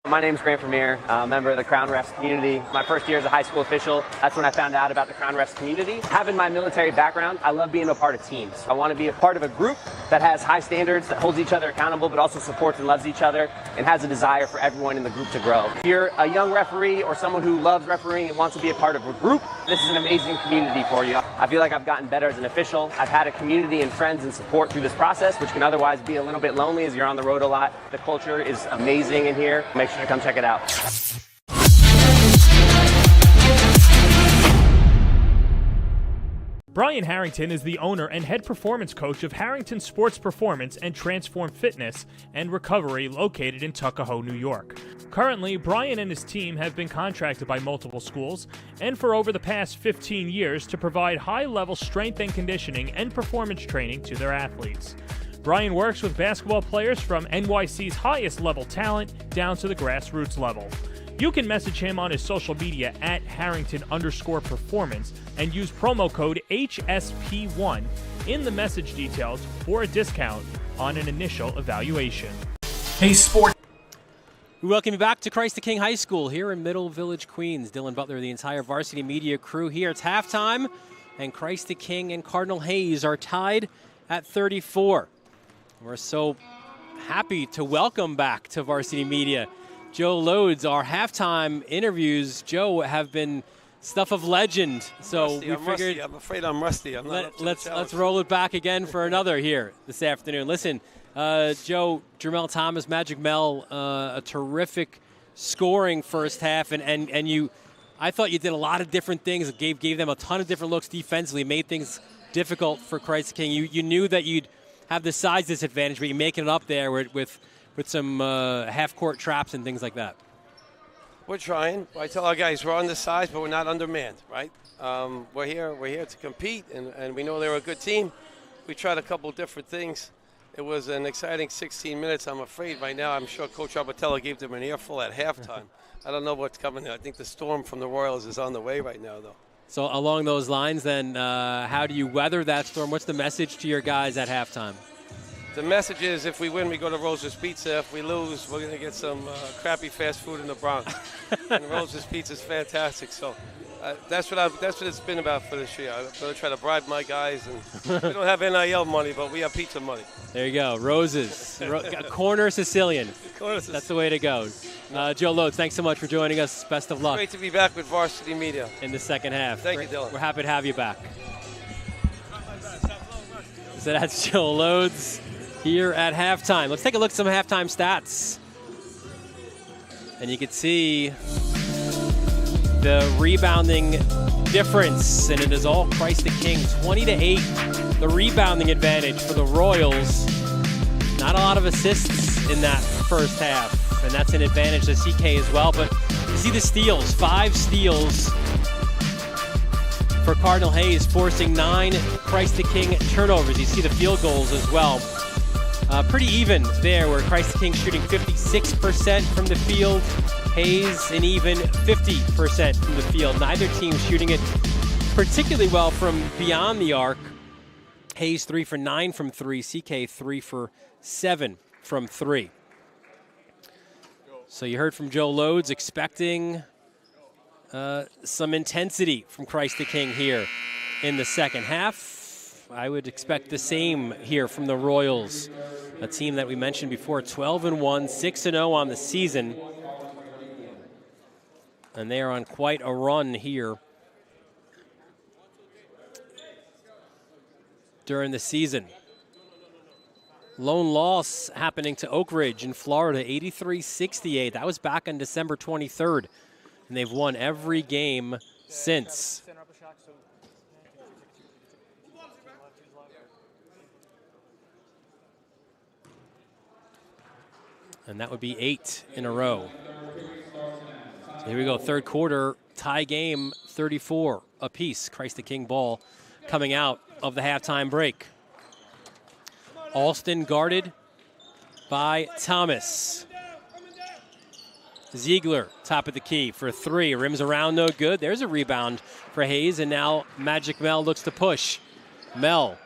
My name is Grant Vermeer, a member of the Crown Refs community. My first year as a high school official, that's when I found out about the Crown Refs community. Having my military background, I love being a part of teams. I want to be a part of a group that has high standards, that holds each other accountable, but also supports and loves each other, and has a desire for everyone in the group to grow. If you're a young referee or someone who loves refereeing and wants to be a part of a group, this is an amazing community for you. I feel like I've gotten better as an official. I've had a community and friends and support through this process, which can otherwise be a little bit lonely as you're on the road a lot. The culture is amazing in here. Make sure to come check it out. Brian Harrington is the owner and head performance coach of Harrington Sports Performance and Transform Fitness and Recovery located in Tuckahoe, New York. Currently, Brian and his team have been contracted by multiple schools and for over the past 15 years to provide high-level strength and conditioning and performance training to their athletes. Brian works with basketball players from NYC's highest level talent down to the grassroots level. You can message him on his social media at Harrington_performance and use promo code HSP1 in the message details for a discount on an initial evaluation. Hey, sport. We welcome you back to Christ the King High School here in Middle Village, Queens. Dylan Butler, the entire varsity media crew here. It's halftime, and Christ the King and Cardinal Hayes are tied at 34. We're so happy to welcome back to varsity media Joe Loads. Our halftime interviews, Joe, have been stuff of legend. So we figured, I'm afraid I'm rusty. I'm not up to the challenge. let's roll it back again for another here this afternoon. Listen, Joe, Jermel Thomas, Magic Mel, a terrific scoring first half, and you, I thought you did a lot of different things. Gave them a ton of different looks defensively, made things difficult for Christ the King. You knew that you'd have the size disadvantage, but you're making it up there with some half-court traps and things like that. We're trying. I tell our guys we're on the size, but we're not undermanned, right? We're here to compete, and we know they're a good team. We tried a couple different things. It was an exciting 16 minutes. I'm afraid right now, I'm sure Coach Arbatello gave them an earful at halftime. I don't know what's coming. I think the storm from the Royals is on the way right now, though. So along those lines, then, how do you weather that storm? What's the message to your guys at halftime? The message is if we win, we go to Rose's Pizza. If we lose, we're going to get some crappy fast food in the Bronx. And Rose's Pizza is fantastic. So that's what it's been about for this year. I'm going to try to bribe my guys. And we don't have NIL money, but we have pizza money. There you go. Roses. Corner Sicilian. That's the way to go. Joe Loads, thanks so much for joining us. Best of luck. Great to be back with Varsity Media. In the second half. Thank you, Dylan. We're happy to have you back. So that's Joe Loads here at halftime. Let's take a look at some halftime stats. And you can see the rebounding difference, and it is all Christ the King, 20-8, the rebounding advantage for the Royals. Not a lot of assists in that first half, and that's an advantage to CK as well. But you see the steals, 5 steals for Cardinal Hayes, forcing 9 Christ the King turnovers. You see the field goals as well. Pretty even there, where Christ the King shooting 56% from the field, Hayes an even 50% from the field. Neither team shooting it particularly well from beyond the arc. Hayes 3 for 9 from 3, CK 3 for 7 from 3. So you heard from Joe Loads expecting some intensity from Christ the King here in the second half. I would expect the same here from the Royals, a team that we mentioned before, 12-1, 6-0 on the season. And they are on quite a run here during the season. Lone loss happening to Oak Ridge in Florida, 83-68. That was back on December 23rd. And they've won every game since. And that would be 8 in a row. So here we go, third quarter, tie game, 34 apiece. Christ the King ball coming out of the halftime break. Alston guarded by Thomas. Ziegler, top of the key for 3. Rims around, no good. There's a rebound for Hayes, and now Magic Mel looks to push. Mel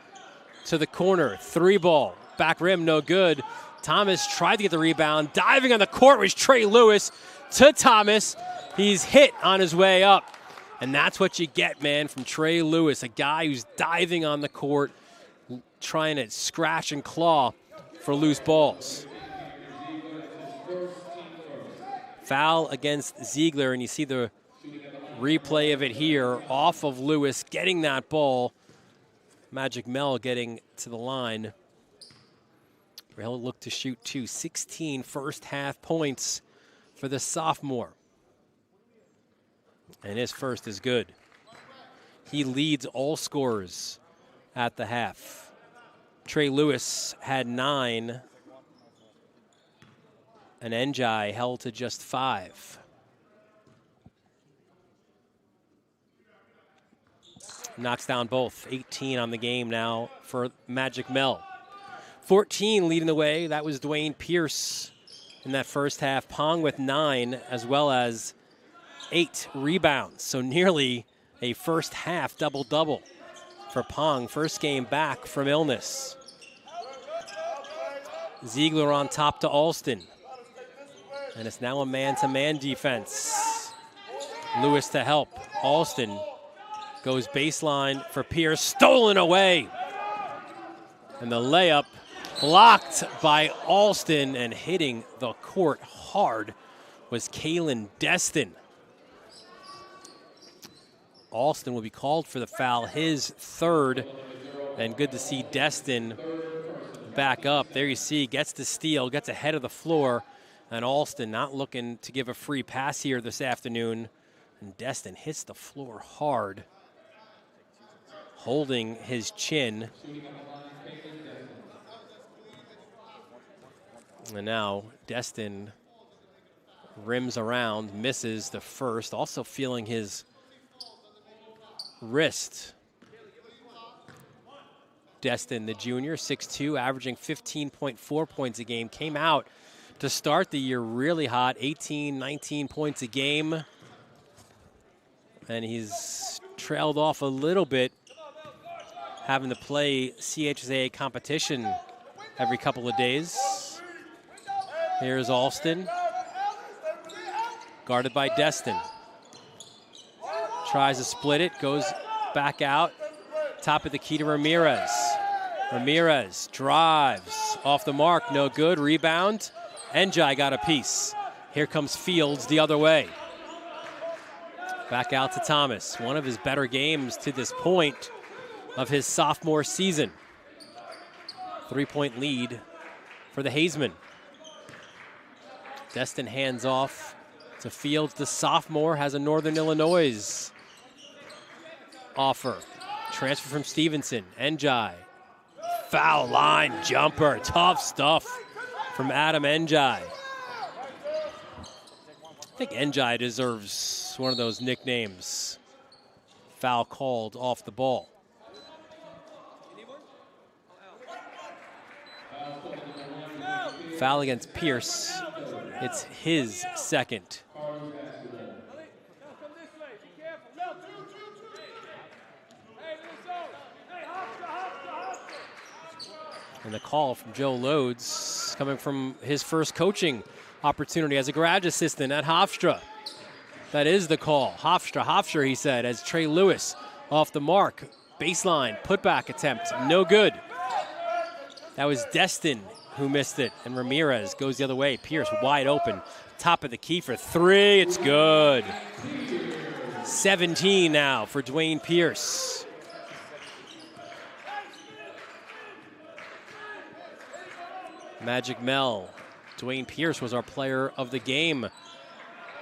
to the corner, 3 ball. Back rim, no good. Thomas tried to get the rebound. Diving on the court was Trey Lewis to Thomas. He's hit on his way up. And that's what you get, man, from Trey Lewis, a guy who's diving on the court, trying to scratch and claw for loose balls. Foul against Ziegler, and you see the replay of it here, off of Lewis, getting that ball. Magic Mel getting to the line. He'll look to shoot 16 first half points for the sophomore. And his first is good. He leads all scorers at the half. Trey Lewis had 9. And Njai held to just 5. Knocks down both. 18 on the game now for Magic Mel. 14 leading the way. That was Dwayne Pierce in that first half. Pong with 9 as well as 8 rebounds. So nearly a first half double-double for Pong. First game back from illness. Ziegler on top to Alston. And it's now a man-to-man defense. Lewis to help. Alston goes baseline for Pierce. Stolen away. And the layup blocked by Alston, and hitting the court hard was Kalen Destin. Alston will be called for the foul, his third. And good to see Destin back up. There you see, gets the steal, gets ahead of the floor. And Alston not looking to give a free pass here this afternoon. And Destin hits the floor hard, holding his chin. And now Destin rims around, misses the first, also feeling his wrist. Destin, the junior, 6'2", averaging 15.4 points a game. Came out to start the year really hot, 18, 19 points a game. And he's trailed off a little bit, having to play CHSAA competition every couple of days. Here's Alston, guarded by Destin. Tries to split it, goes back out. Top of the key to Ramirez. Ramirez drives off the mark, no good. Rebound. Njai got a piece. Here comes Fields the other way. Back out to Thomas. One of his better games to this point of his sophomore season. 3-point lead for the Hazemen. Destin hands off to Fields. The sophomore has a Northern Illinois offer. Transfer from Stevenson. Njai. Foul line jumper. Tough stuff from Adam Njai. I think Njai deserves one of those nicknames. Foul called off the ball. Foul against Pierce. It's his second. And the call from Joe Lodes coming from his first coaching opportunity as a grad assistant at Hofstra. That is the call. Hofstra, he said, as Trey Lewis off the mark. Baseline, putback attempt, no good. That was Destin who missed it, and Ramirez goes the other way. Pierce wide open, top of the key for 3, it's good. 17 now for Dwayne Pierce. Magic Mel. Dwayne Pierce was our player of the game.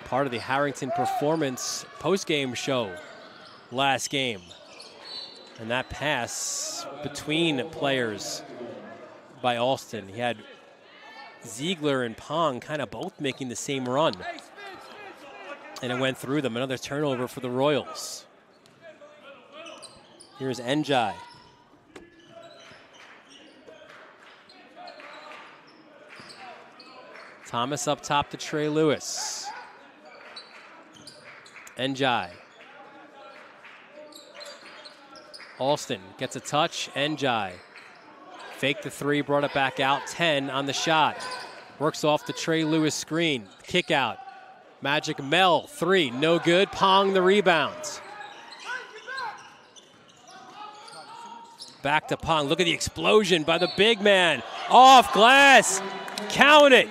Part of the Harrington Performance post-game show last game. And that pass between players by Alston. He had Ziegler and Pong kind of both making the same run. And it went through them. Another turnover for the Royals. Here's Njai. Thomas up top to Trey Lewis. Njai. Alston gets a touch. Njai. Fake the 3, brought it back out. 10 on the shot. Works off the Trey Lewis screen. Kick out. Magic Mel, 3, no good. Pong the rebound. Back to Pong. Look at the explosion by the big man. Off glass. Count it.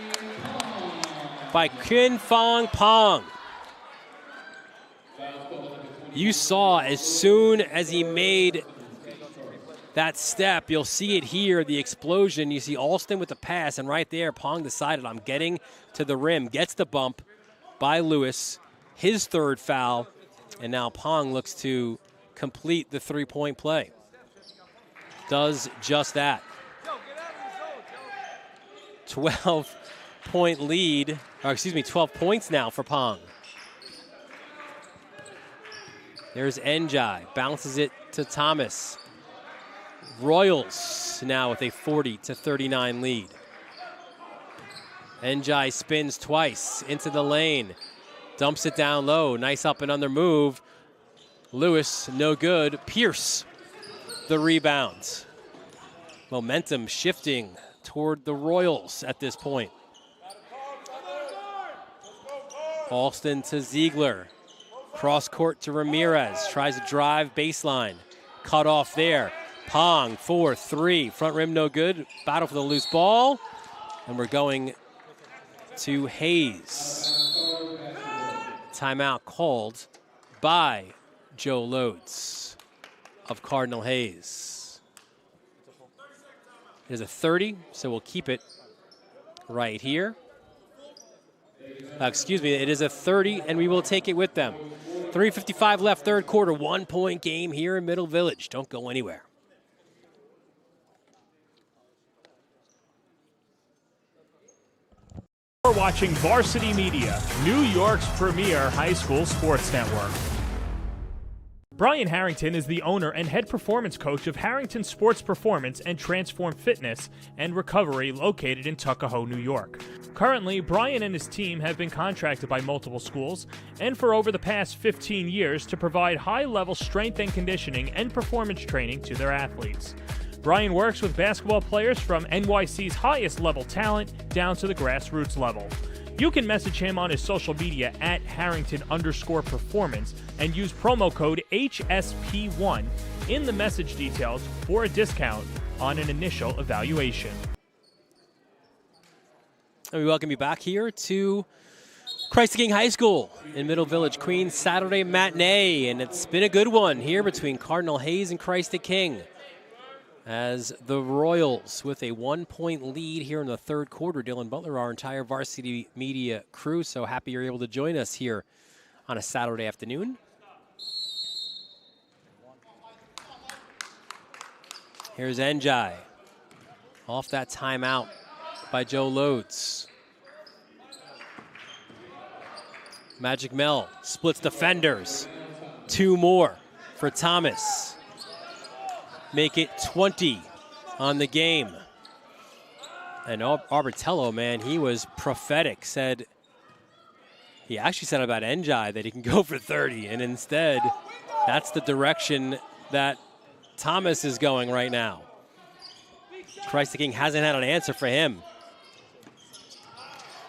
By Kin Fong Pong. You saw as soon as he made that step, you'll see it here, the explosion. You see Alston with the pass, and right there, Pong decided, I'm getting to the rim. Gets the bump by Lewis, his third foul, and now Pong looks to complete the 3-point play. Does just that. 12-point lead, or excuse me, 12 points now for Pong. There's Njai, bounces it to Thomas. Royals now with a 40-39 lead. Njai spins twice into the lane. Dumps it down low. Nice up and under move. Lewis, no good. Pierce, the rebound. Momentum shifting toward the Royals at this point. Alston to Ziegler. Cross court to Ramirez. Tries to drive baseline. Cut off there. Pong, 4-3. Front rim no good. Battle for the loose ball. And we're going to Hayes. Timeout called by Joe Loads of Cardinal Hayes. It is a 30, so we'll keep it right here. Excuse me, it is a 30, and we will take it with them. 3:55 left, third quarter, 1-point game here in Middle Village. Don't go anywhere. You're watching Varsity Media, New York's premier high school sports network. Brian Harrington is the owner and head performance coach of Harrington Sports Performance and Transform Fitness and Recovery located in Tuckahoe, New York. Currently, Brian and his team have been contracted by multiple schools and for over the past 15 years to provide high-level strength and conditioning and performance training to their athletes. Brian works with basketball players from NYC's highest level talent down to the grassroots level. You can message him on his social media at Harrington_performance and use promo code HSP1 in the message details for a discount on an initial evaluation. And we welcome you back here to Christ the King High School in Middle Village, Queens, Saturday matinee. And it's been a good one here between Cardinal Hayes and Christ the King, as the Royals with a 1-point lead here in the third quarter. Dylan Butler, our entire Varsity Media crew, so happy you're able to join us here on a Saturday afternoon. Here's Njai off that timeout by Joe Loads. Magic Mel splits defenders. 2 more for Thomas. Make it 20 on the game. And Arbitello, man, he was prophetic. He actually said about Njai that he can go for 30, and instead, that's the direction that Thomas is going right now. Christ the King hasn't had an answer for him.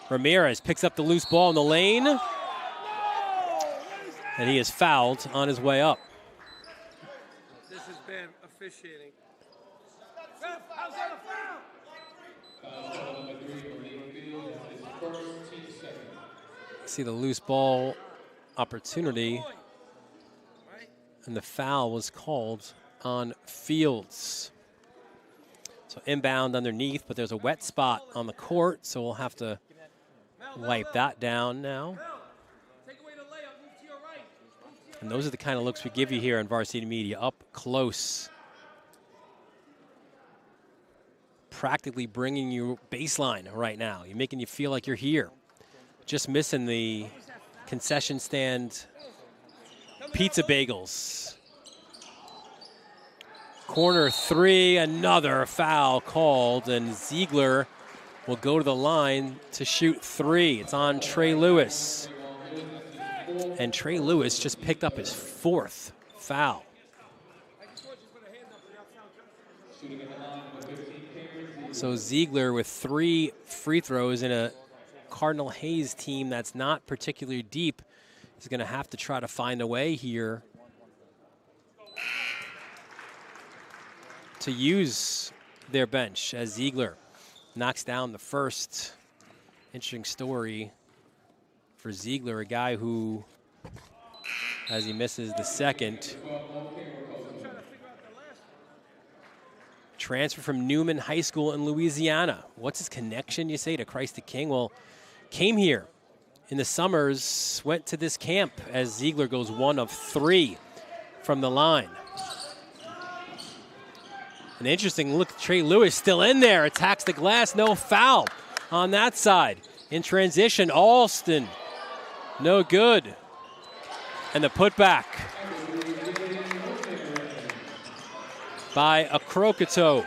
Ramirez picks up the loose ball in the lane, and he is fouled on his way up. This has been officiating. See the loose ball opportunity, and the foul was called on Fields. So inbound underneath, but there's a wet spot on the court, so we'll have to wipe that down now. And those are the kind of looks we give you here on Varsity Media, up close. Practically bringing you baseline right now. You're making you feel like you're here. Just missing the concession stand pizza bagels. Corner 3, another foul called, and Ziegler will go to the line to shoot 3. It's on Trey Lewis. And Trey Lewis just picked up his 4th foul. So Ziegler with 3 free throws in a Cardinal Hayes team that's not particularly deep is going to have to try to find a way here to use their bench as Ziegler knocks down the first. Interesting story for Ziegler, a guy who, as he misses the second, transferred from Newman High School in Louisiana. What's his connection, you say, to Christ the King? Well, came here in the summers, went to this camp as Ziegler goes 1 of 3 from the line. An interesting look, Trey Lewis still in there, attacks the glass, no foul on that side. In transition, Alston, no good. And the putback by Akrokato.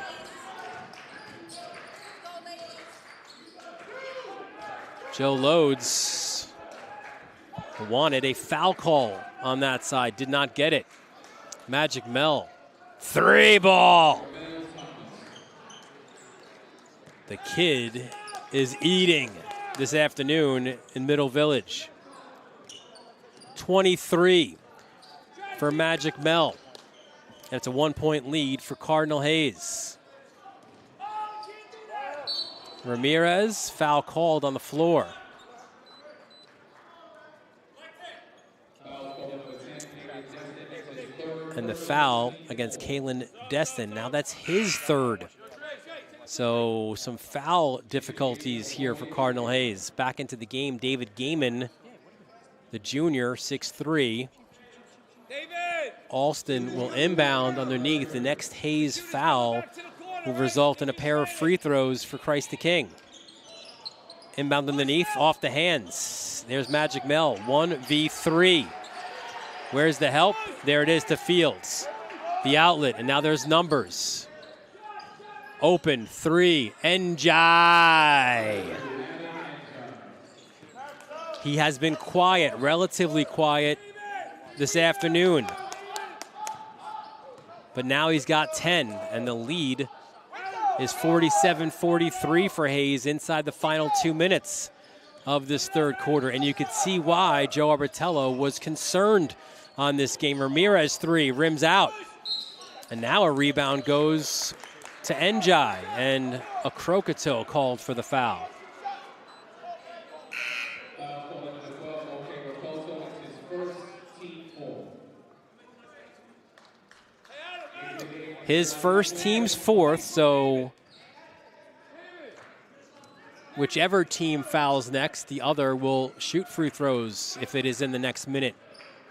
Joe Loads wanted a foul call on that side, did not get it. Magic Mel, 3 ball. The kid is eating this afternoon in Middle Village. 23 for Magic Mel. And it's a 1-point lead for Cardinal Hayes. Ramirez, foul called on the floor. And the foul against Kalen Destin. Now that's his third. So some foul difficulties here for Cardinal Hayes. Back into the game, David Gaiman, the junior, 6'3". Alston will inbound underneath. The next Hayes foul will result in a pair of free throws for Christ the King. Inbound underneath, off the hands. There's Magic Mel, 1v3. Where's the help? There it is to Fields. The outlet, and now there's numbers. Open, 3, Njai. He has been quiet, relatively quiet this afternoon. But now he's got 10, and the lead is 47-43 for Hayes inside the final 2 minutes of this third quarter. And you could see why Joe Arbitello was concerned on this game. Ramirez 3, rims out. And now a rebound goes to Njai, and a Crocato called for the foul. His first, team's fourth, so whichever team fouls next, the other will shoot free throws if it is in the next minute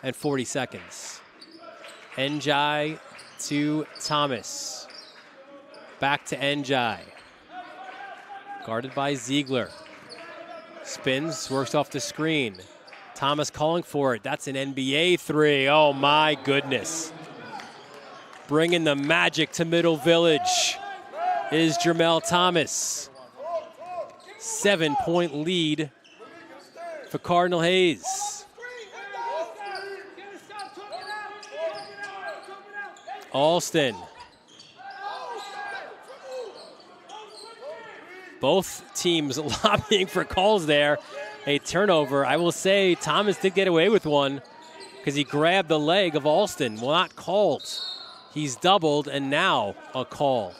and 40 seconds. Njai to Thomas. Back to Njai. Guarded by Ziegler. Spins, works off the screen. Thomas calling for it. That's an NBA 3. Oh my goodness. Bringing the magic to Middle Village is Jermel Thomas. 7-point lead for Cardinal Hayes. Alston. Both teams lobbying for calls there. A turnover. I will say Thomas did get away with one because he grabbed the leg of Alston. Well, not called. He's doubled, and now a call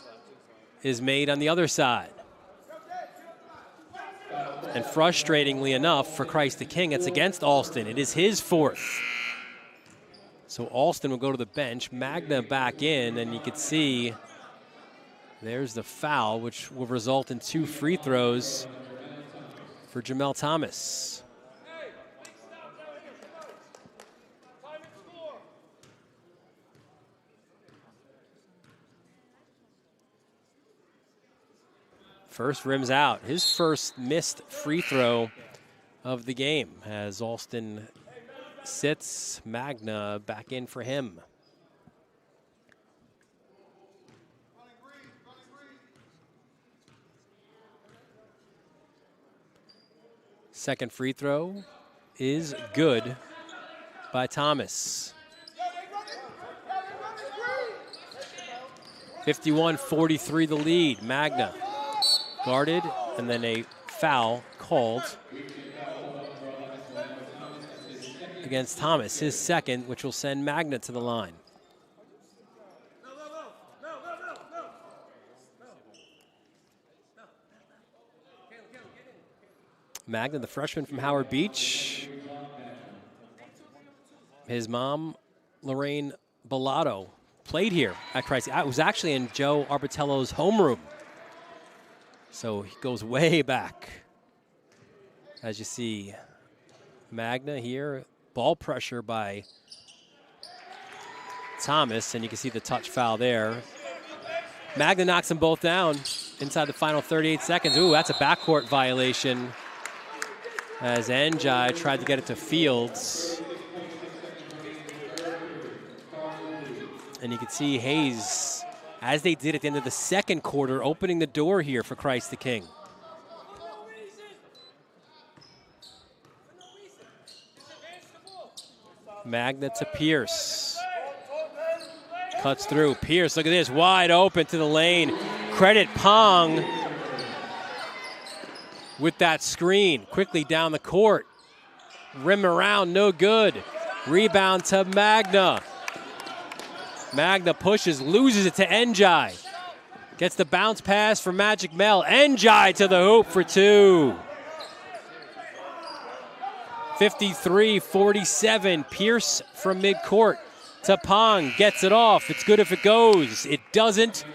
is made on the other side. And frustratingly enough for Christ the King, it's against Alston. It is his fourth. So Alston will go to the bench. Magna back in, and you can see there's the foul, which will result in 2 free throws for Jermel Thomas. First rims out. His first missed free throw of the game as Alston sits. Magna back in for him. Second free throw is good by Thomas. 51-43 the lead. Magna guarded, and then a foul called against Thomas, his second, which will send Magna to the line. Magna, the freshman from Howard Beach. His mom, Lorraine Bellato, played here at Christ. I was actually in Joe Arbitello's homeroom. So he goes way back. As you see, Magna here, ball pressure by Thomas, and you can see the touch foul there. Magna knocks them both down inside the final 38 seconds. Ooh, that's a backcourt violation as Njai tried to get it to Fields. And you can see Hayes, as they did at the end of the second quarter, opening the door here for Christ the King. Magna to Pierce. Cuts through. Pierce, look at this, wide open to the lane. Credit Pong with that screen. Quickly down the court. Rim around, no good. Rebound to Magna. Magna pushes, loses it to Njai. Gets the bounce pass for Magic Mel. Njai to the hoop for two. 53-47. Pierce from midcourt to Pong. Gets it off. It's good if it goes. It doesn't.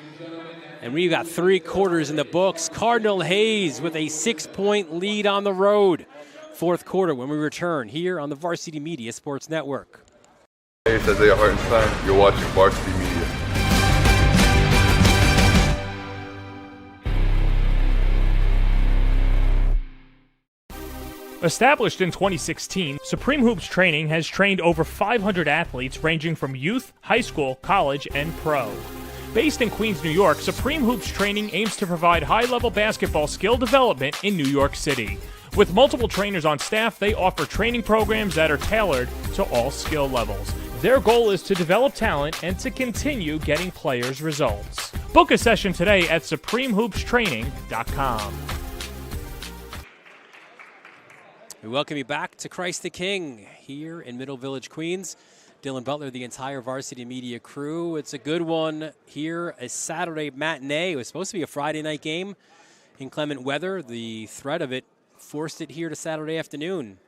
And we've got 3 quarters in the books. Cardinal Hayes with a 6-point lead on the road. 4th quarter when we return here on the Varsity Media Sports Network. Hey, it's Isaiah Hartenstein. You're watching Varsity Media. Established in 2016, Supreme Hoops Training has trained over 500 athletes ranging from youth, high school, college, and pro. Based in Queens, New York, Supreme Hoops Training aims to provide high-level basketball skill development in New York City. With multiple trainers on staff, they offer training programs that are tailored to all skill levels. Their goal is to develop talent and to continue getting players results. Book a session today at supremehoopstraining.com. We welcome you back to Christ the King here in Middle Village, Queens. Dylan Butler, the entire Varsity Media crew. It's a good one here, a Saturday matinee. It was supposed to be a Friday night game in clement weather. The threat of it forced it here to Saturday afternoon.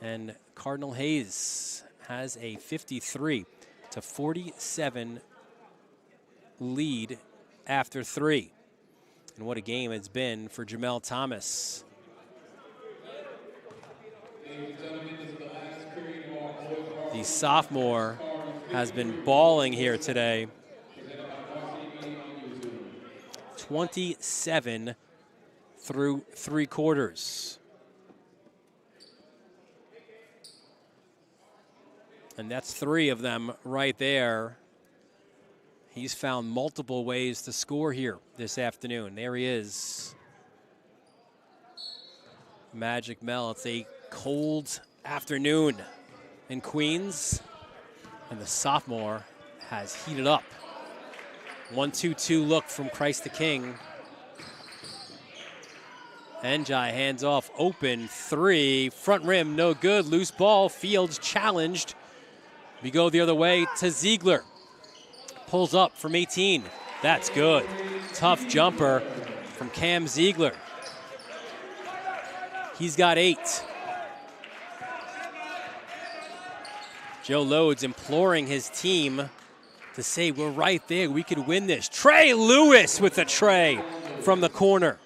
And Cardinal Hayes has a 53-47 lead after 3. And what a game it's been for Jamel Thomas. The sophomore has been balling here today. 27 through 3 quarters. And that's 3 of them right there. He's found multiple ways to score here this afternoon. There he is. Magic Mel. It's a cold afternoon in Queens, and the sophomore has heated up. 1-2-2 look from Christ the King. Njai hands off, open 3, front rim, no good, loose ball, Fields challenged. We go the other way to Ziegler. Pulls up from 18, that's good. Tough jumper from Cam Ziegler. He's got 8. Joe Lodes imploring his team to say, we're right there, we could win this. Trey Lewis with the tray from the corner.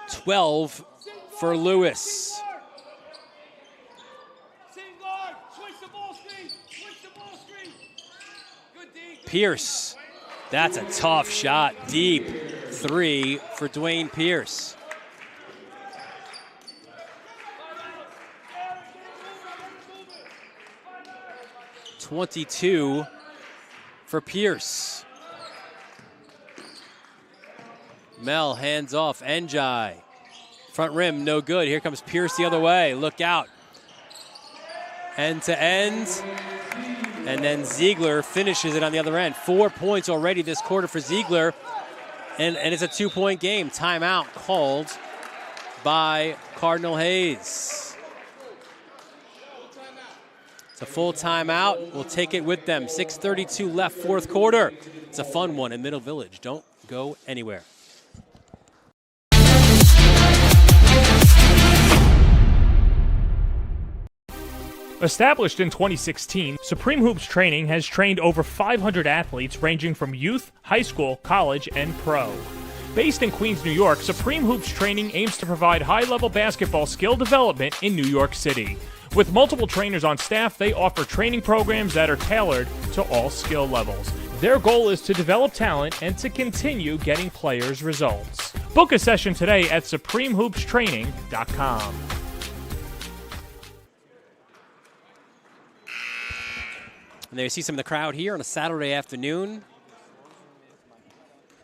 12 for Lewis. Pierce, that's a tough shot, deep. 3 for Dwayne Pierce. .22 for Pierce. Mel hands off, Njai. Front rim, no good. Here comes Pierce the other way. Look out. End to end. And then Ziegler finishes it on the other end. 4 points already this quarter for Ziegler. And it's a 2-point game. Timeout called by Cardinal Hayes. It's a full timeout. We'll take it with them. 6:32 left, 4th quarter. It's a fun one in Middle Village. Don't go anywhere. Established in 2016, Supreme Hoops Training has trained over 500 athletes ranging from youth, high school, college, and pro. Based in Queens, New York, Supreme Hoops Training aims to provide high-level basketball skill development in New York City. With multiple trainers on staff, they offer training programs that are tailored to all skill levels. Their goal is to develop talent and to continue getting players results. Book a session today at supremehoopstraining.com. And there you see some of the crowd here on a Saturday afternoon.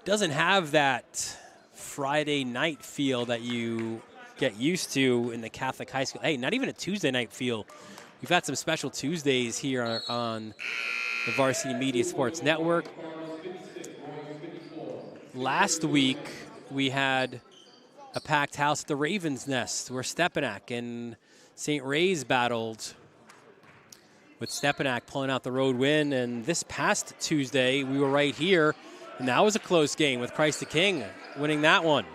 Doesn't have that Friday night feel that you get used to in the Catholic high school. Hey, not even a Tuesday night feel. We've had some special Tuesdays here on the Varsity Media Sports Network. Last week, we had a packed house at the Ravens Nest where Stepanak and St. Ray's battled, with Stepanak pulling out the road win. And this past Tuesday, we were right here, and that was a close game with Christ the King winning that one.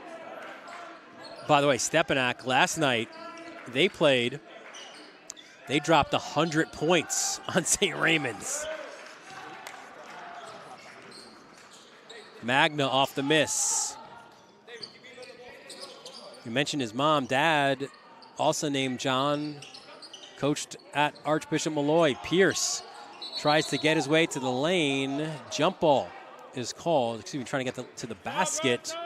By the way, Stepanak last night, they dropped 100 points on St. Raymond's. Magna off the miss. You mentioned his mom, dad, also named John, coached at Archbishop Malloy. Pierce tries to get his way to the lane. Jump ball is called. Excuse me, trying to get to the basket.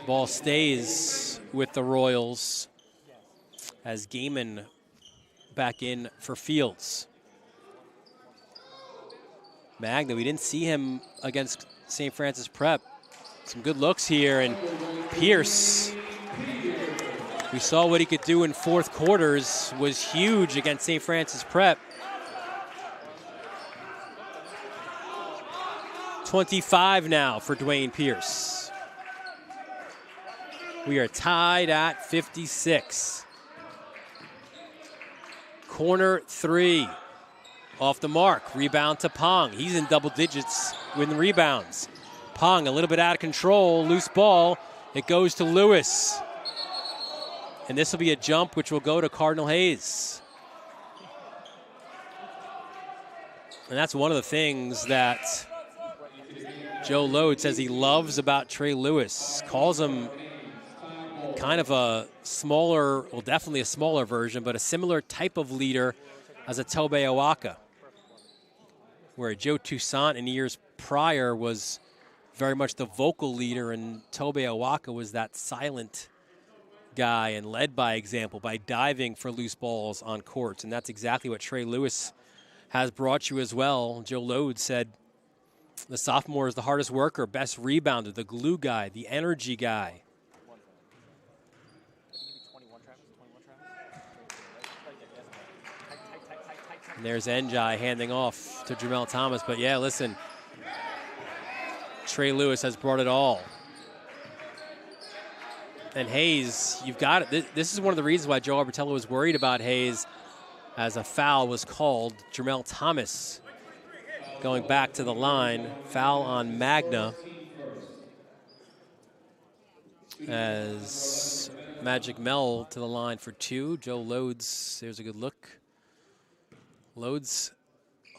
Ball stays with the Royals as Gaiman back in for Fields. Magna, we didn't see him against St. Francis Prep. Some good looks here, and Pierce, we saw what he could do in fourth quarters, was huge against St. Francis Prep. 25 now for Dwayne Pierce. We are tied at 56. Corner three. Off the mark. Rebound to Pong. He's in double digits with the rebounds. Pong a little bit out of control. Loose ball. It goes to Lewis. And this will be a jump which will go to Cardinal Hayes. And that's one of the things that Joe Load says he loves about Trey Lewis. Calls him kind of a smaller, well, definitely a smaller version, but a similar type of leader as a Tobe Awaka, where Joe Toussaint in years prior was very much the vocal leader, and Tobe Awaka was that silent guy and led by example by diving for loose balls on courts. And that's exactly what Trey Lewis has brought you as well. Joe Load said the sophomore is the hardest worker, best rebounder, the glue guy, the energy guy. And there's Njai handing off to Jamel Thomas. But yeah, listen, Trey Lewis has brought it all. And Hayes, you've got it. This is one of the reasons why Joe Albertello was worried about Hayes, as a foul was called. Jamel Thomas going back to the line. Foul on Magna, as Magic Mel to the line for two. Joe Loads, there's a good look. Loads,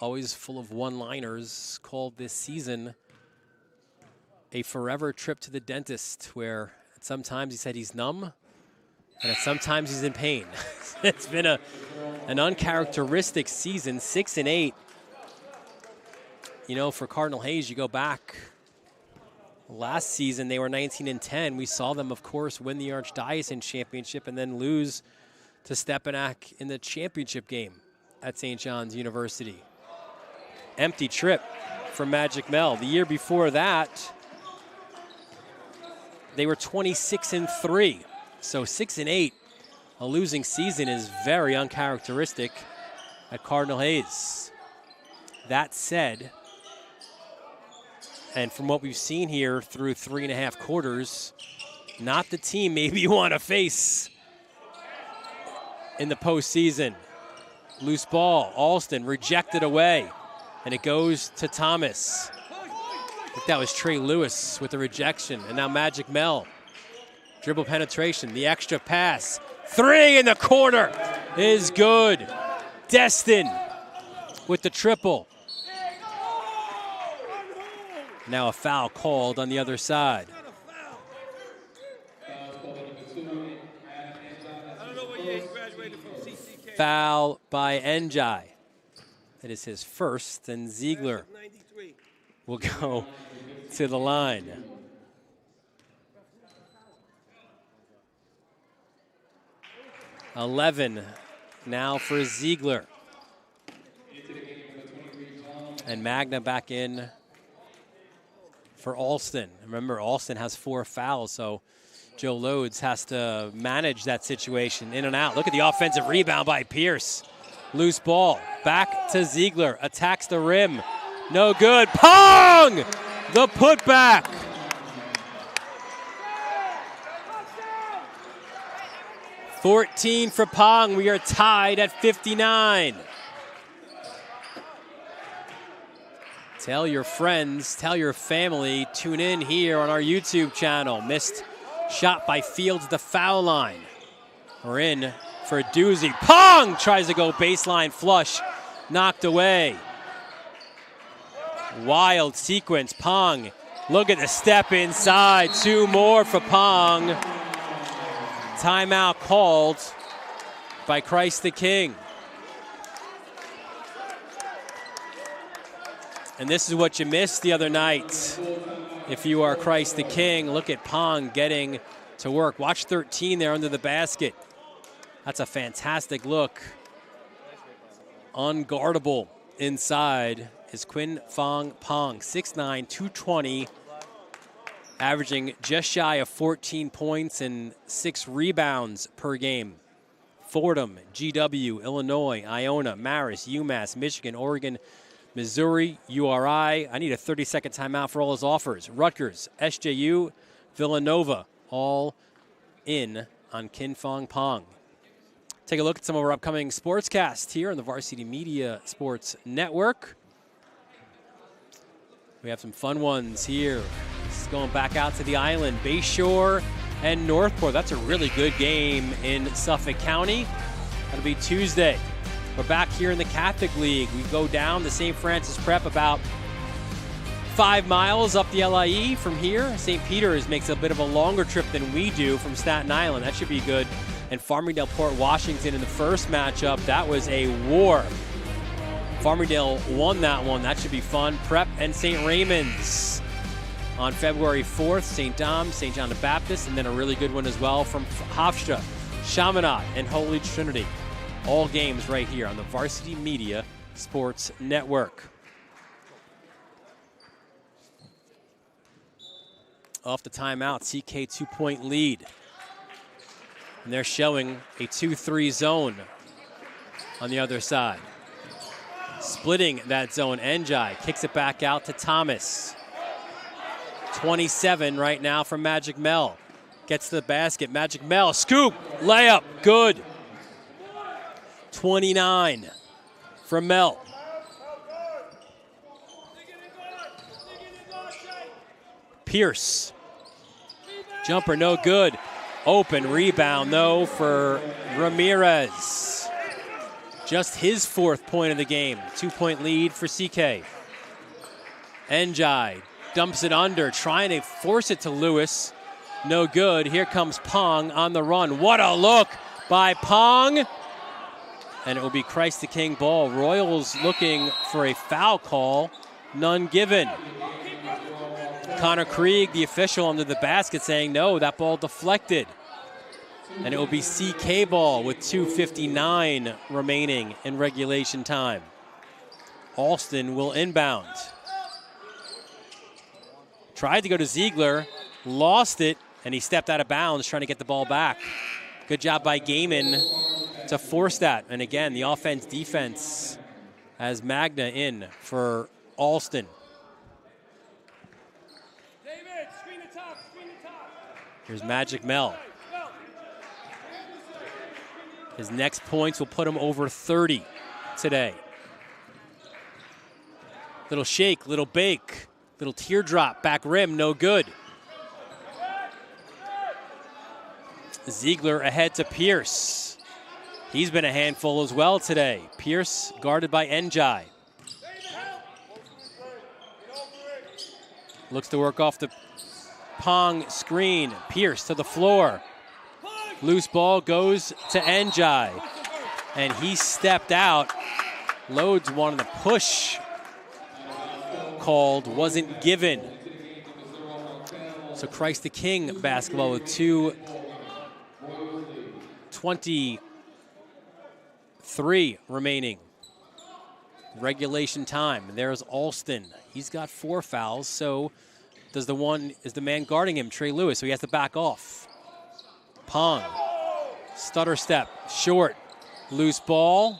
always full of one-liners, called this season a forever trip to the dentist, where sometimes he said he's numb, and sometimes he's in pain. It's been an uncharacteristic season, 6-8. You know, for Cardinal Hayes, you go back last season, they were 19-10. We saw them, of course, win the Archdiocese Championship and then lose to Stepanak in the championship game at St. John's University. Empty trip for Magic Mel. The year before that, they were 26-3. So 6-8, a losing season, is very uncharacteristic at Cardinal Hayes. That said, and from what we've seen here through 3.5 quarters, not the team maybe you want to face in the postseason. Loose ball, Alston rejected away, and it goes to Thomas. I think that was Trey Lewis with the rejection, and now Magic Mel. Dribble penetration, the extra pass. Three in the corner is good. Destin with the triple. Now a foul called on the other side. Foul by Njai. That is his first, and Ziegler will go to the line. $11 now for Ziegler. And Magna back in for Alston. Remember, Alston has 4 fouls, so Joe Loads has to manage that situation. In and out. Look at the offensive rebound by Pierce. Loose ball. Back to Ziegler. Attacks the rim. No good. Pong! The putback. $14 for Pong. We are tied at 59. Tell your friends, tell your family, tune in here on our YouTube channel. Missed shot by Fields, the foul line. We're in for a doozy. Pong tries to go baseline flush, knocked away. Wild sequence, Pong. Look at the step inside, 2 more for Pong. Timeout called by Christ the King. And this is what you missed the other night. If you are Christ the King, look at Pong getting to work. Watch 13 there under the basket. That's a fantastic look. Unguardable inside is Quinn Fong Pong, 6'9", 220, averaging just shy of 14 points and 6 rebounds per game. Fordham, GW, Illinois, Iona, Marist, UMass, Michigan, Oregon, Missouri, URI. I need a 30-second timeout for all his offers. Rutgers, SJU, Villanova, all in on Kin Fong Pong. Take a look at some of our upcoming sportscasts here on the Varsity Media Sports Network. We have some fun ones here. This is going back out to the island. Bayshore and Northport. That's a really good game in Suffolk County. That'll be Tuesday. We're back here in the Catholic League. We go down to St. Francis Prep about 5 miles up the LIE from here. St. Peter's makes a bit of a longer trip than we do from Staten Island. That should be good. And Farmingdale Port Washington in the first matchup, that was a war. Farmingdale won that one. That should be fun. Prep and St. Raymond's on February 4th. St. Dom's, St. John the Baptist, and then a really good one as well from Hofstra, Chaminade, and Holy Trinity. All games right here on the Varsity Media Sports Network. Off the timeout, CK 2-point lead. And they're showing a 2-3 zone on the other side. Splitting that zone, Njai kicks it back out to Thomas. 27 right now from Magic Mel. Gets to the basket, Magic Mel, scoop, layup, good. 29 from Mel. Pierce. Jumper no good. Open rebound though for Ramirez. Just his 4th point of the game. 2-point lead for CK. Njai dumps it under, trying to force it to Lewis. No good. Here comes Pong on the run. What a look by Pong. And it will be Christ the King ball. Royals looking for a foul call. None given. Connor Krieg, the official under the basket, saying no, that ball deflected. And it will be CK ball with 2:59 remaining in regulation time. Alston will inbound. Tried to go to Ziegler, lost it, and he stepped out of bounds trying to get the ball back. Good job by Gaiman to force that. And again, the offense-defense has Magna in for Alston. Here's Magic Mel. His next points will put him over 30 today. Little shake, little bake, little teardrop, back rim, no good. Ziegler ahead to Pierce. He's been a handful as well today. Pierce guarded by Njai. Looks to work off the Pong screen. Pierce to the floor. Loose ball goes to Njai. And he stepped out. Loads wanted to push. Called, wasn't given. So Christ the King basketball with 2:23 remaining. Regulation time. And there's Alston. He's got 4 fouls, so is the man guarding him, Trey Lewis, so he has to back off. Pong, stutter step, short, loose ball,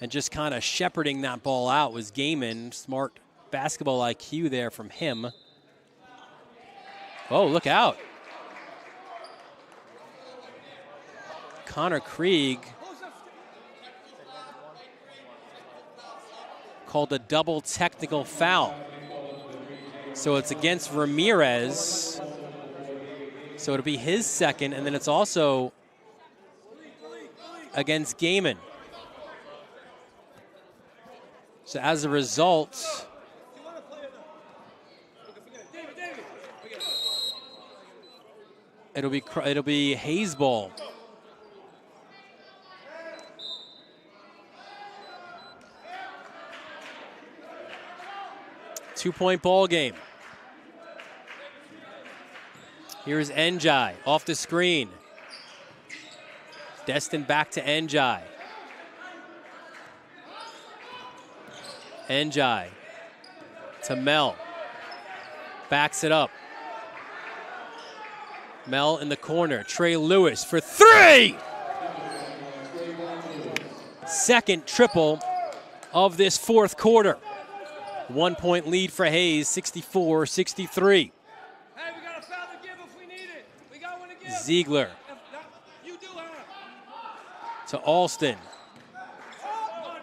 and just kind of shepherding that ball out was Gaiman. Smart basketball IQ there from him. Oh, look out. Connor Krieg called a double technical foul. So it's against Ramirez. So it'll be his second, and then it's also against Gaiman. So as a result, it'll be Hayes ball. Two-point ball game. Here's Njai off the screen. Destin back to Njai. Njai to Mel. Backs it up. Mel in the corner. Trey Lewis for three! Second triple of this fourth quarter. 1 point lead for Hayes, 64-63. Hey, we got a foul to give if we need it. We got one to give. Ziegler You do, to Alston.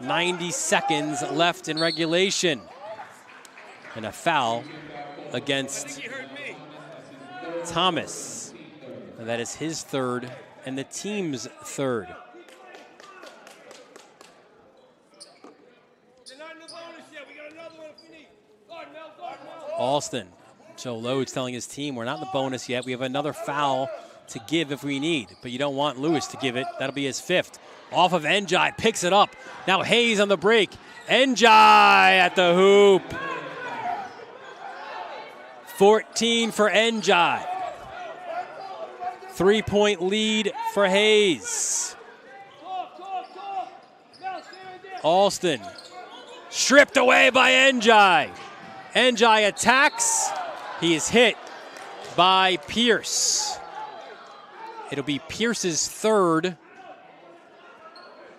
90 seconds left in regulation. And a foul against Thomas. And that is his third and the team's third. Alston. Joe Lodes telling his team, we're not in the bonus yet. We have another foul to give if we need. But you don't want Lewis to give it. That'll be his fifth. Off of Njai, picks it up. Now Hayes on the break. Njai at the hoop. 14 for Njai. 3-point lead for Hayes. Alston stripped away by Njai. Njai attacks. He is hit by Pierce. It'll be Pierce's third,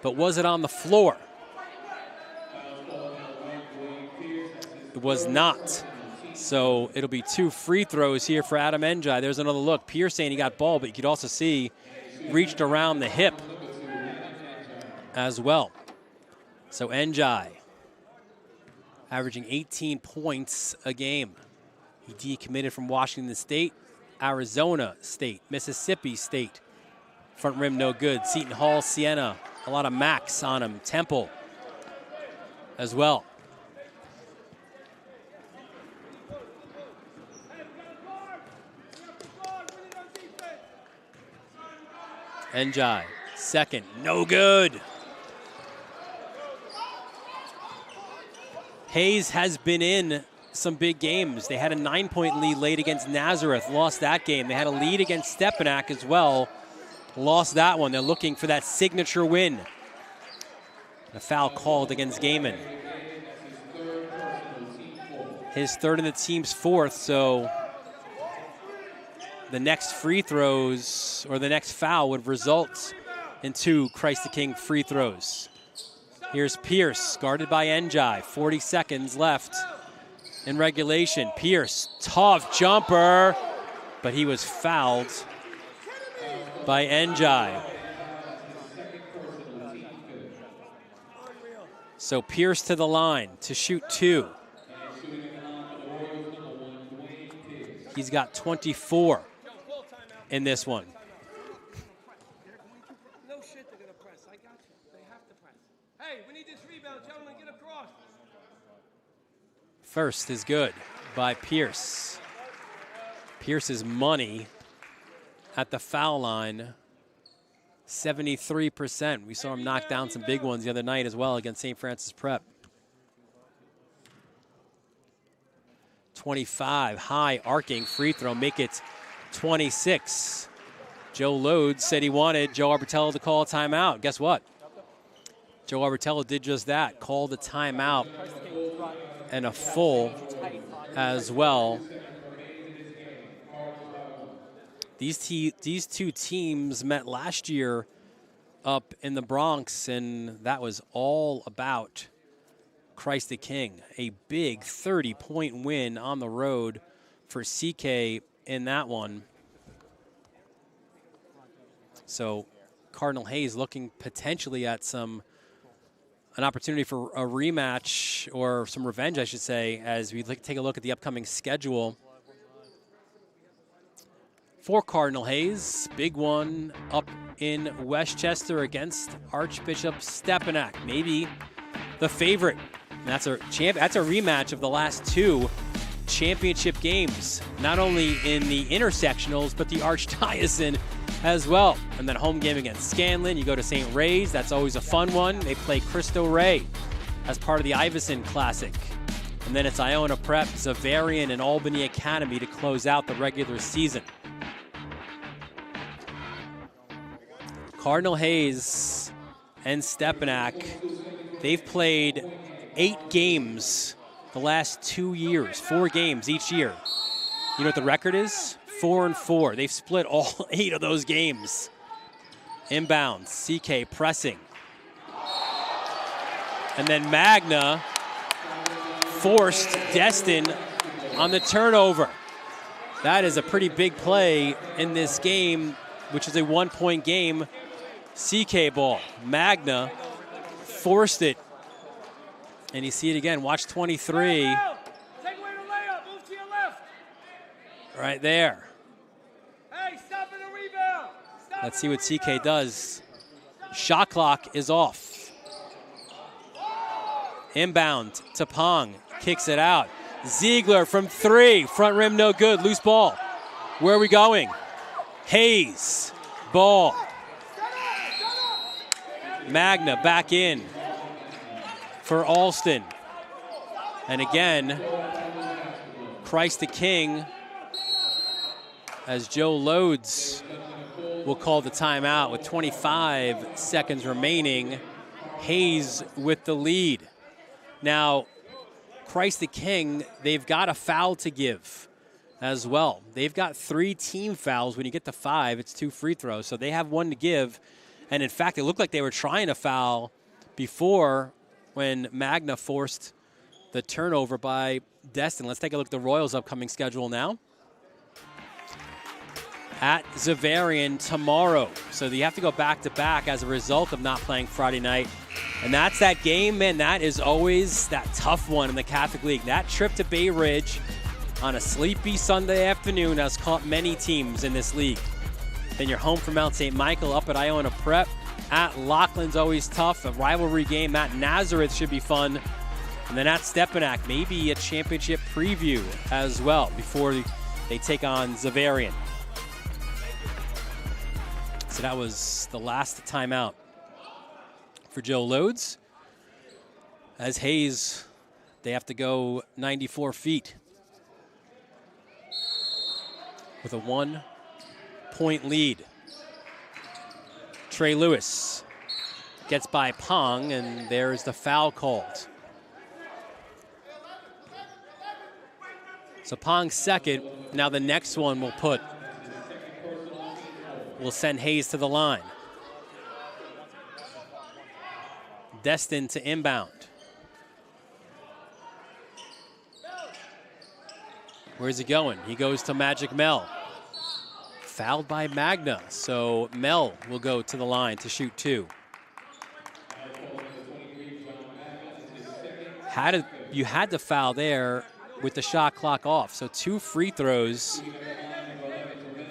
but was it on the floor? It was not. So it'll be 2 free throws here for Adam Njai. There's another look. Pierce saying he got ball, but you could also see reached around the hip as well. So Njai averaging 18 points a game. He decommitted from Washington State, Arizona State, Mississippi State. Front rim no good. Seton Hall, Siena, a lot of max on him. Temple as well. Njai, second, no good. Hayes has been in some big games. They had a 9-point lead late against Nazareth, lost that game. They had a lead against Stepanak as well, lost that one. They're looking for that signature win. A foul called against Gaiman. His third and the team's fourth, so the next free throws or the next foul would result in 2 Christ the King free throws. Here's Pierce, guarded by Njai. 40 seconds left in regulation. Pierce, tough jumper, but he was fouled by Njai. So Pierce to the line to shoot 2. He's got 24 in this one. No shit, they're going to press. I got you. They have to press. Hey, we need this rebound, gentlemen. Get across. First is good by Pierce. Pierce's money at the foul line, 73%. We saw him knock down some big ones the other night as well against St. Francis Prep. 25, high arcing free throw, make it 26. Joe Lodes said he wanted Joe Arbitello to call a timeout. Guess what? Joe Arbitello did just that, called a timeout and a full as well. These two teams met last year up in the Bronx, and that was all about Christ the King. A big 30-point win on the road for CK in that one. So Cardinal Hayes looking potentially at an opportunity for a rematch, or some revenge, I should say, as we take a look at the upcoming schedule for Cardinal Hayes. Big one up in Westchester against Archbishop Stepanak, maybe the favorite. And that's a rematch of the last two championship games, not only in the intersectionals, but the Archdiocese as well. And then home game against Scanlon. You go to St. Ray's. That's always a fun one. They play Cristo Rey as part of the Iverson Classic. And then it's Iona Prep, Zavarian, and Albany Academy to close out the regular season. Cardinal Hayes and Stepanak, they've played 8 games the last 2 years, 4 games each year. You know what the record is? 4-4. They've split all 8 of those games. Inbounds, CK pressing. And then Magna forced Destin on the turnover. That is a pretty big play in this game, which is a 1-point game. CK ball. Magna forced it. And you see it again. Watch 23. Take away the layup. Move to your left. Right there. Hey, stop in the rebound. Let's see what CK does. Shot clock is off. Inbound to Pong. Kicks it out. Ziegler from 3. Front rim no good. Loose ball. Where are we going? Hayes. Ball. Magna back in for Alston. And again, Christ the King, as Joe Loads will call the timeout with 25 seconds remaining. Hayes with the lead. Now, Christ the King, they've got a foul to give as well. They've got 3 team fouls. When you get to 5, it's 2 free throws. So they have 1 to give. And in fact, it looked like they were trying to foul before when Magna forced the turnover by Destin. Let's take a look at the Royals' upcoming schedule now. At Zavarian tomorrow. So you have to go back-to-back as a result of not playing Friday night. And that's that game, man. That is always that tough one in the Catholic League. That trip to Bay Ridge on a sleepy Sunday afternoon has caught many teams in this league. Then you're home from Mount St. Michael, up at Iona Prep. At Laughlin's always tough. A rivalry game at Nazareth should be fun. And then at Stepanak, maybe a championship preview as well before they take on Zavarian. So that was the last timeout for Joe Loads. As Hayes, they have to go 94 feet with a 1-point lead. Trey Lewis gets by Pong, and there's the foul called. So Pong's second. Now the next one will send Hayes to the line. Destined to inbound. Where's he going? He goes to Magic Mel. Fouled by Magna, so Mel will go to the line to shoot 2. You had to foul there with the shot clock off, so 2 free throws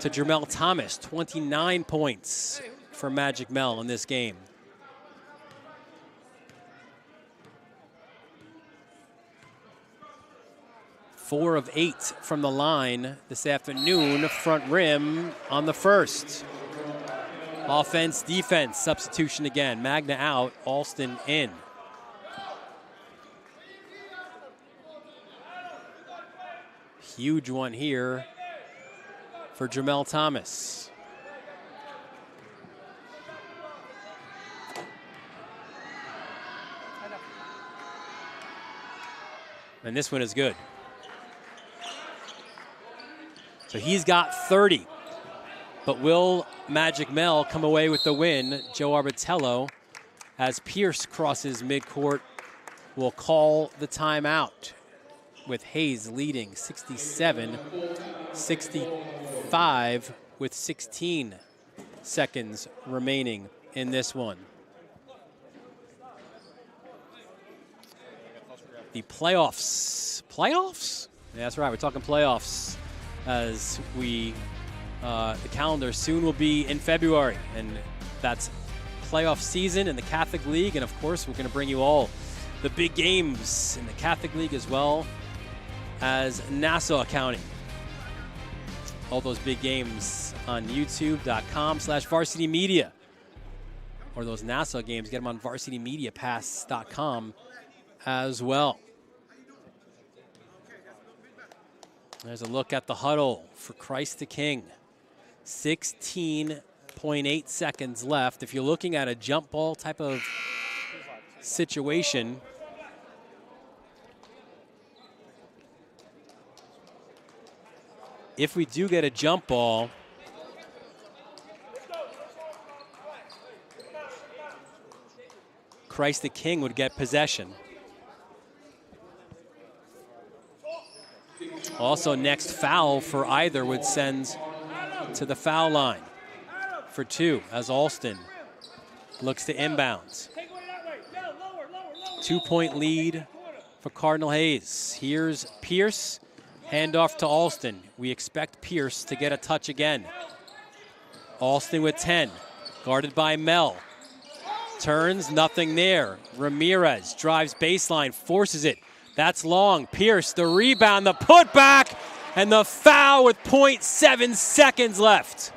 to Jermel Thomas. 29 points for Magic Mel in this game. Four of 8 from the line this afternoon. Front rim on the first. Offense, defense, substitution again. Magna out, Alston in. Huge one here for Jermel Thomas. And this one is good. So he's got 30. But will Magic Mel come away with the win? Joe Arbitello, as Pierce crosses midcourt, will call the timeout, with Hayes leading 67-65 with 16 seconds remaining in this one. The playoffs. Playoffs? Yeah, that's right. We're talking playoffs as the calendar soon will be in February. And that's playoff season in the Catholic League. And, of course, we're going to bring you all the big games in the Catholic League as well as Nassau County. All those big games on youtube.com/varsity media. Or those Nassau games, get them on varsitymediapass.com as well. There's a look at the huddle for Christ the King. 16.8 seconds left. If you're looking at a jump ball type of situation, if we do get a jump ball, Christ the King would get possession. Also, next foul for either would send to the foul line for 2 as Alston looks to inbounds. 2-point lead for Cardinal Hayes. Here's Pierce, handoff to Alston. We expect Pierce to get a touch again. Alston with 10, guarded by Mel. Turns, nothing there. Ramirez drives baseline, forces it. That's long. Pierce, the rebound, the putback, and the foul with 0.7 seconds left.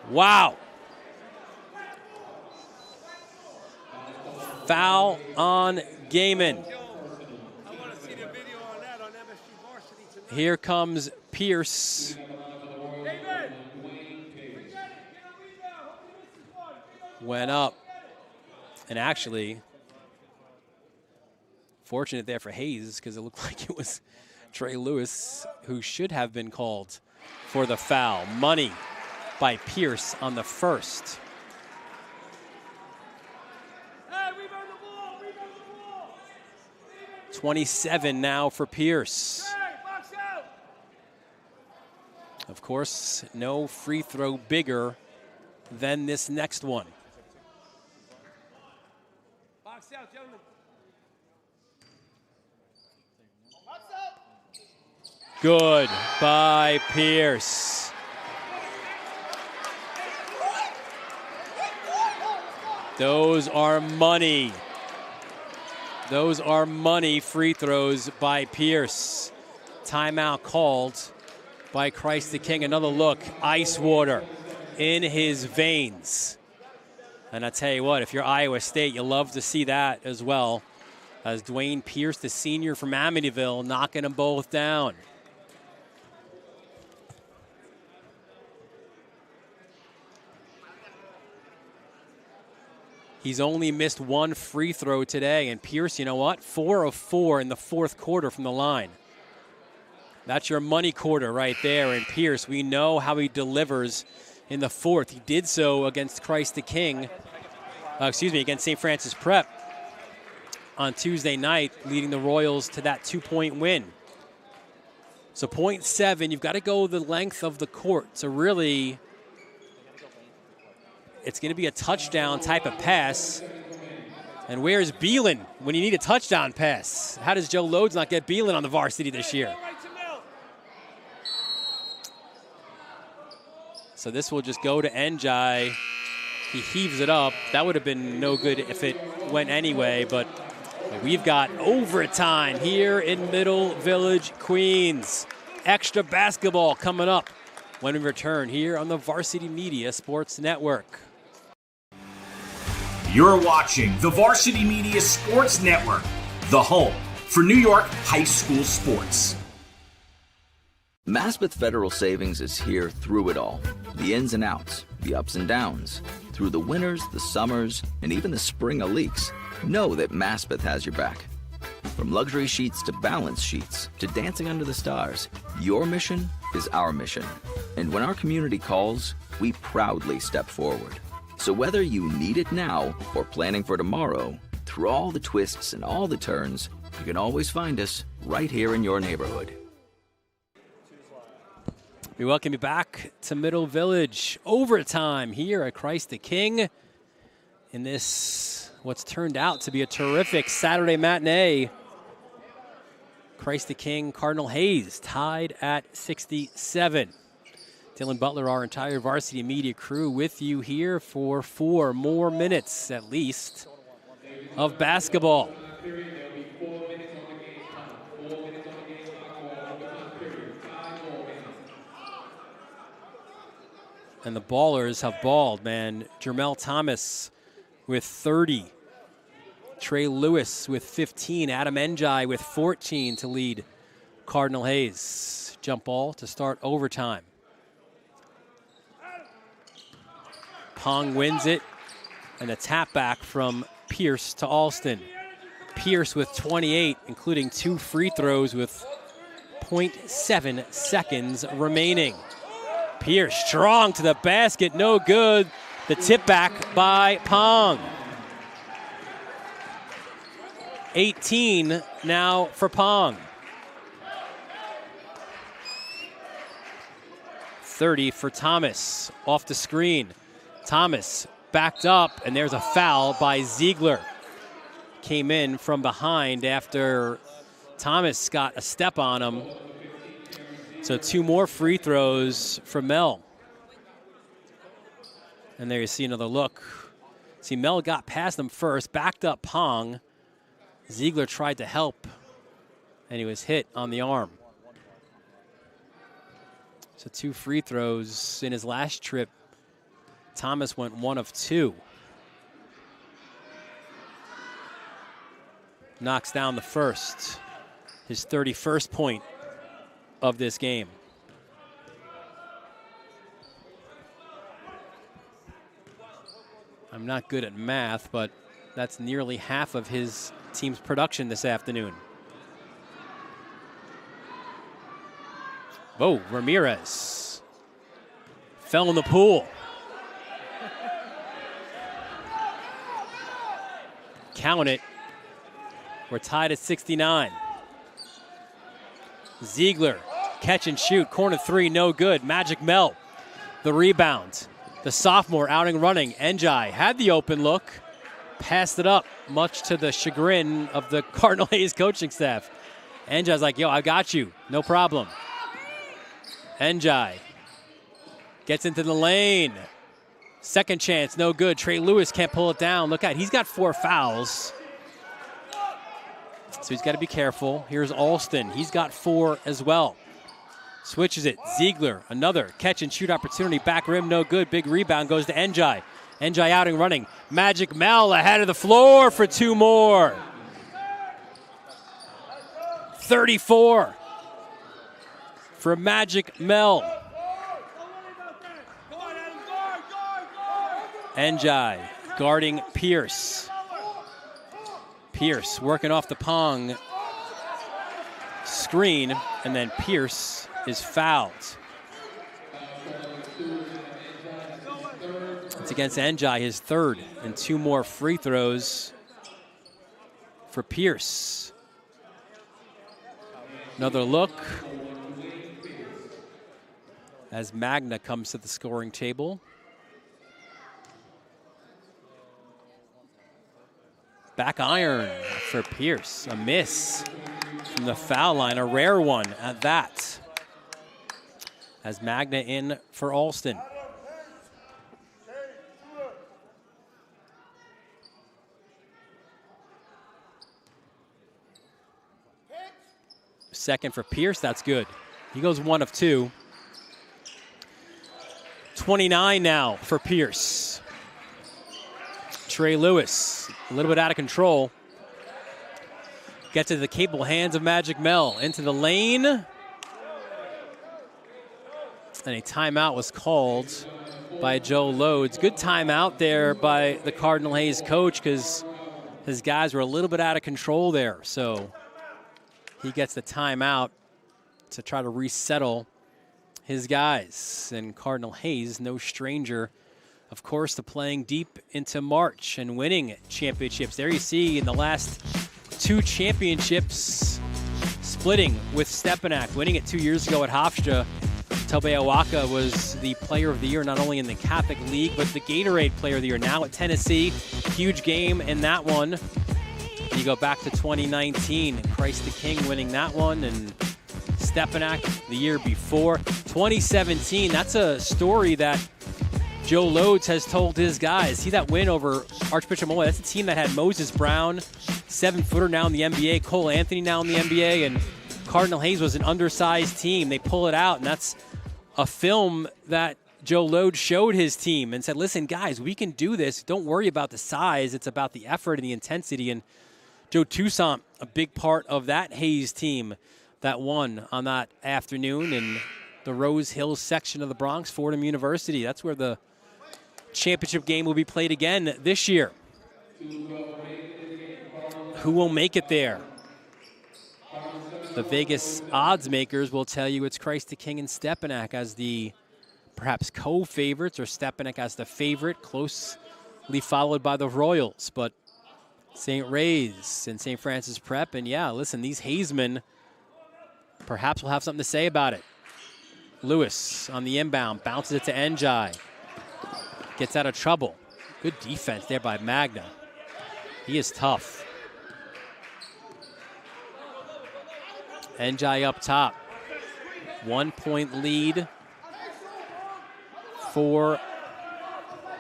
Wow. Foul on Gaiman. Here comes Pierce. Went up. And actually, fortunate there for Hayes, because it looked like it was Trey Lewis who should have been called for the foul. Money by Pierce on the first. 27 now for Pierce. Of course, no free throw bigger than this next one. Good by Pierce. Those are money. Those are money free throws by Pierce. Timeout called by Christ the King. Another look, ice water in his veins. And I tell you what, if you're Iowa State, you love to see that as well, as Dwayne Pierce, the senior from Amityville, knocking them both down. He's only missed one free throw today, and Pierce, you know what? 4 of 4 in the fourth quarter from the line. That's your money quarter right there, and Pierce, we know how he delivers in the fourth. He did so against Christ the King, against St. Francis Prep on Tuesday night, leading the Royals to that 2-point win. So 0.7, you've got to go the length of the court to really, it's going to be a touchdown type of pass. And where's Beelan when you need a touchdown pass? How does Joe Lodes not get Beelan on the varsity this year? So this will just go to Njai. He heaves it up. That would have been no good if it went anyway, but we've got overtime here in Middle Village, Queens. Extra basketball coming up when we return here on the Varsity Media Sports Network. You're watching the Varsity Media Sports Network, the home for New York high school sports. Maspeth Federal Savings is here through it all. The ins and outs, the ups and downs. Through the winters, the summers, and even the spring of leaks, know that Maspeth has your back. From luxury sheets to balance sheets to dancing under the stars, your mission is our mission. And when our community calls, we proudly step forward. So whether you need it now or planning for tomorrow, through all the twists and all the turns, you can always find us right here in your neighborhood. We welcome you back to Middle Village. Overtime here at Christ the King in this, what's turned out to be a terrific Saturday matinee. Christ the King, Cardinal Hayes tied at 67. Dylan Butler, our entire varsity media crew with you here for 4 more minutes at least of basketball. And the ballers have balled, man. Jermel Thomas with 30. Trey Lewis with 15. Adam Njai with 14 to lead Cardinal Hayes. Jump ball to start overtime. Pong wins it. And a tap back from Pierce to Alston. Pierce with 28, including 2 free throws with 0.7 seconds remaining. Pierce strong to the basket, no good. The tip back by Pong. 18 now for Pong. 30 for Thomas, off the screen. Thomas backed up, and there's a foul by Ziegler. Came in from behind after Thomas got a step on him. So 2 more free throws for Mel. And there you see another look. See, Mel got past them first, backed up Pong. Ziegler tried to help, and he was hit on the arm. So 2 free throws in his last trip. Thomas went 1 of 2. Knocks down the first, his 31st point of this game. I'm not good at math, but that's nearly half of his team's production this afternoon. Whoa, Ramirez fell in the pool. Count it. We're tied at 69. Ziegler, catch and shoot, corner 3, no good. Magic Mel, the rebound. The sophomore out and running. Njai had the open look, passed it up, much to the chagrin of the Cardinal Hayes coaching staff. Njai's like, yo, I got you, no problem. Njai gets into the lane. Second chance, no good. Trey Lewis can't pull it down. Look at, he's got 4 fouls. So he's got to be careful. Here's Alston. He's got 4 as well. Switches it. Ziegler, another catch and shoot opportunity. Back rim, no good. Big rebound goes to Njai. Njai out and running. Magic Mel ahead of the floor for 2 more. 34 for Magic Mel. Njai guarding Pierce. Pierce working off the Pong screen, and then Pierce is fouled. It's against Njai, his 3rd, and 2 more free throws for Pierce. Another look as Magna comes to the scoring table. Back iron for Pierce. A miss from the foul line, a rare one at that. As Magna in for Alston. Second for Pierce, that's good. He goes 1 of 2. 29 now for Pierce. Trey Lewis, a little bit out of control. Gets to the capable hands of Magic Mel. Into the lane. And a timeout was called by Joe Loads. Good timeout there by the Cardinal Hayes coach because his guys were a little bit out of control there. So he gets the timeout to try to resettle his guys. And Cardinal Hayes, no stranger, of course, to playing deep into March and winning championships. There you see in the last 2 championships, splitting with Stepanak, winning it 2 years ago at Hofstra. Tobe Awaka was the player of the year, not only in the Catholic League, but the Gatorade player of the year. Now at Tennessee, huge game in that one. You go back to 2019, Christ the King winning that one, and Stepanak the year before. 2017, that's a story that Joe Lodes has told his guys. See that win over Archbishop Molloy? That's a team that had Moses Brown, 7-footer now in the NBA, Cole Anthony now in the NBA, and Cardinal Hayes was an undersized team. They pull it out, and that's a film that Joe Lodes showed his team and said, listen, guys, we can do this. Don't worry about the size. It's about the effort and the intensity. And Joe Toussaint, a big part of that Hayes team that won on that afternoon in the Rose Hills section of the Bronx, Fordham University. That's where the championship game will be played again this year. Who will make it there? The Vegas odds makers will tell you it's Christ the King and Stepanak as the perhaps co-favorites, or Stepanak as the favorite, closely followed by the Royals. But St. Ray's and St. Francis Prep, and yeah, listen, these Hayesmen perhaps will have something to say about it. Lewis on the inbound, bounces it to Njai. Gets out of trouble. Good defense there by Magna. He is tough. Njai up top. 1-point lead for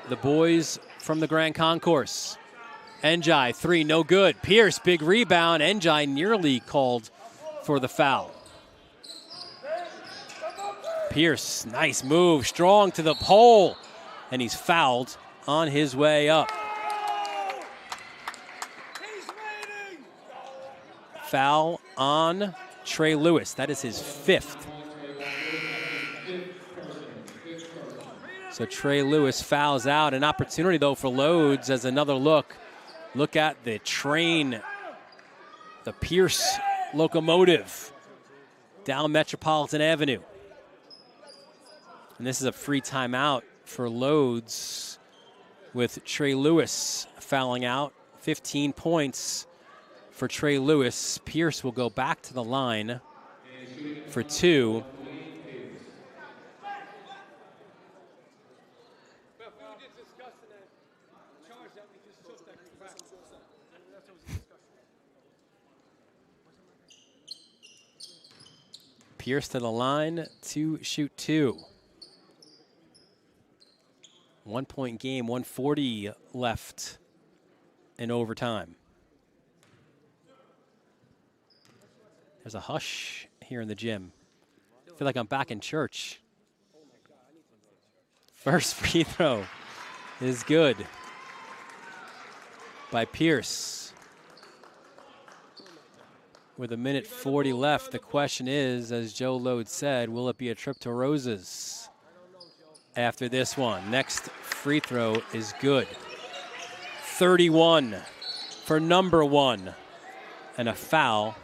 the boys from the Grand Concourse. Njai, 3, no good. Pierce, big rebound. Njai nearly called for the foul. Pierce, nice move, strong to the pole, and he's fouled on his way up. Foul on Trey Lewis. That is his 5th. So Trey Lewis fouls out. An opportunity, though, for Lodes as another look. Look at the train, the Pierce locomotive down Metropolitan Avenue. And this is a free timeout for Lodes with Trey Lewis fouling out. 15 points for Trey Lewis. Pierce will go back to the line for 2. Pierce to the line to shoot 2. 1-point game, 1:40 left in overtime. There's a hush here in the gym. I feel like I'm back in church. First free throw is good by Pierce. With 1:40 left, the question is, as Joe Lodes said, will it be a trip to Roses after this one? Next free throw is good. 31 for number 1. And a foul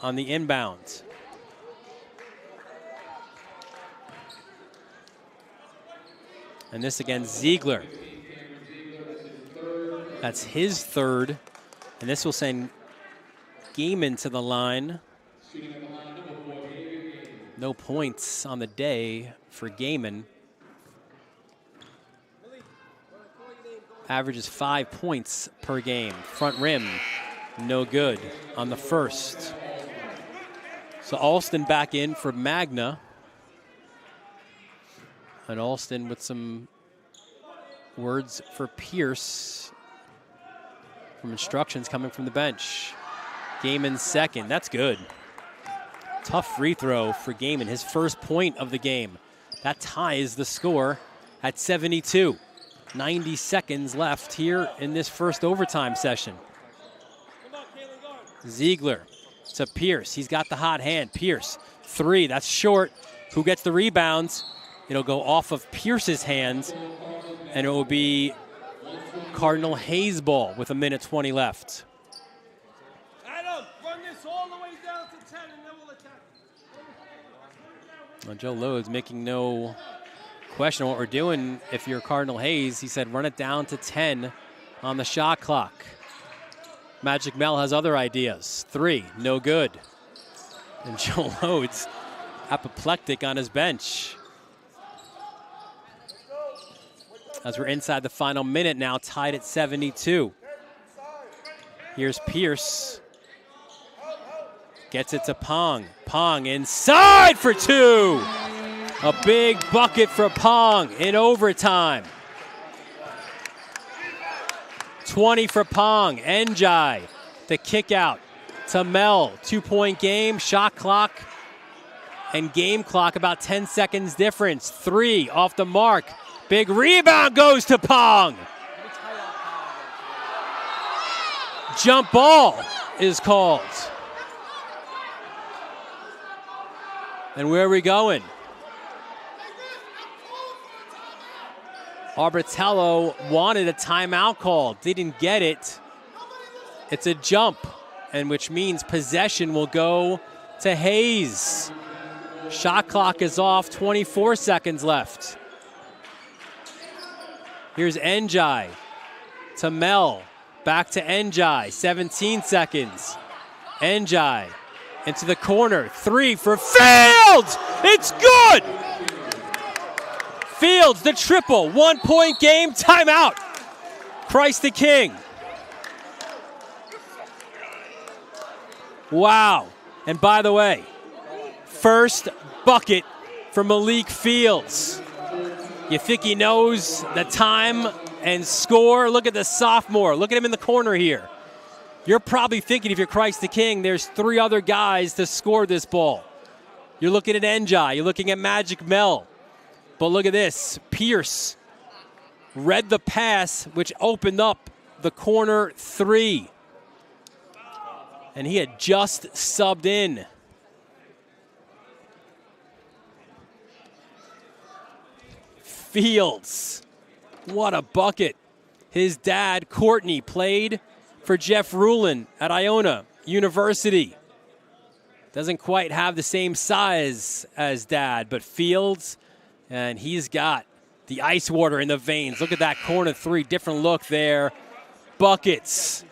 on the inbound. And this again, Ziegler. That's his 3rd. And this will send Gaiman to the line. No points on the day for Gaiman. Averages 5 points per game. Front rim, no good on the first. So Alston back in for Magna. And Alston with some words for Pierce from instructions coming from the bench. Gaiman's 2nd, that's good. Tough free throw for Gaiman, his first point of the game. That ties the score at 72. 90 seconds left here in this first overtime session. Ziegler to Pierce. He's got the hot hand. Pierce, 3. That's short. Who gets the rebounds? It'll go off of Pierce's hands, and it will be Cardinal Hayes ball with 1:20 left. Adam, run this all the way down to 10, and then we'll attack. Well, Joe Lowe's making no question what we're doing. If you're Cardinal Hayes, he said run it down to 10 on the shot clock. Magic Mel has other ideas. 3, no good. And Joe Lowe's apoplectic on his bench. As we're inside the final minute now, tied at 72. Here's Pierce. Gets it to Pong. Pong inside for 2. A big bucket for Pong in overtime. 20 for Pong. Njai, the kick out to Mel. 2-point game, shot clock and game clock about 10 seconds difference. 3 off the mark. Big rebound goes to Pong. Jump ball is called. And where are we going? Arbertello wanted a timeout call, didn't get it. It's a jump, and which means possession will go to Hayes. Shot clock is off, 24 seconds left. Here's Njai to Mel, back to Njai, 17 seconds. Njai into the corner, 3 for Fields! It's good! Fields, the triple, 1-point game, timeout. Christ the King. Wow. And by the way, first bucket for Malik Fields. You think he knows the time and score? Look at the sophomore. Look at him in the corner here. You're probably thinking, if you're Christ the King, there's 3 other guys to score this ball. You're looking at Njai. You're looking at Magic Mel. But look at this. Pierce read the pass, which opened up the corner 3. And he had just subbed in. Fields. What a bucket. His dad, Courtney, played for Jeff Rulin at Iona University. Doesn't quite have the same size as Dad, but Fields, and he's got the ice water in the veins. Look at that corner 3, different look there. Buckets.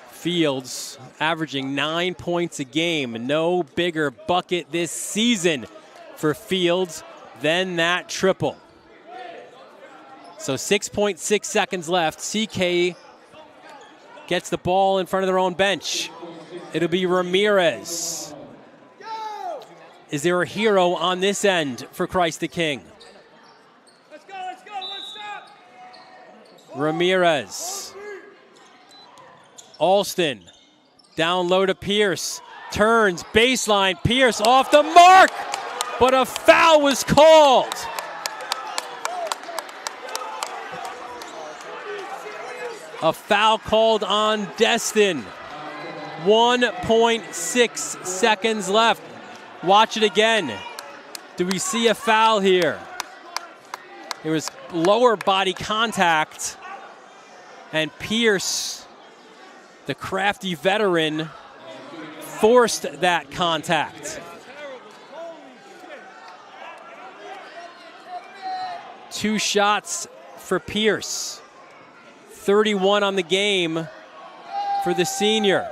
Fields averaging 9 points a game. No bigger bucket this season for Fields than that triple. So 6.6 seconds left. CK gets the ball in front of their own bench. It'll be Ramirez. Is there a hero on this end for Christ the King? Let's go, let's stop. Ramirez. Alston. Down low to Pierce. Turns, baseline. Pierce off the mark. But a foul was called. A foul called on Destin. 1.6 seconds left. Watch it again. Do we see a foul here? There was lower body contact, and Pierce, the crafty veteran, forced that contact. 2 shots for Pierce. 31 on the game for the senior.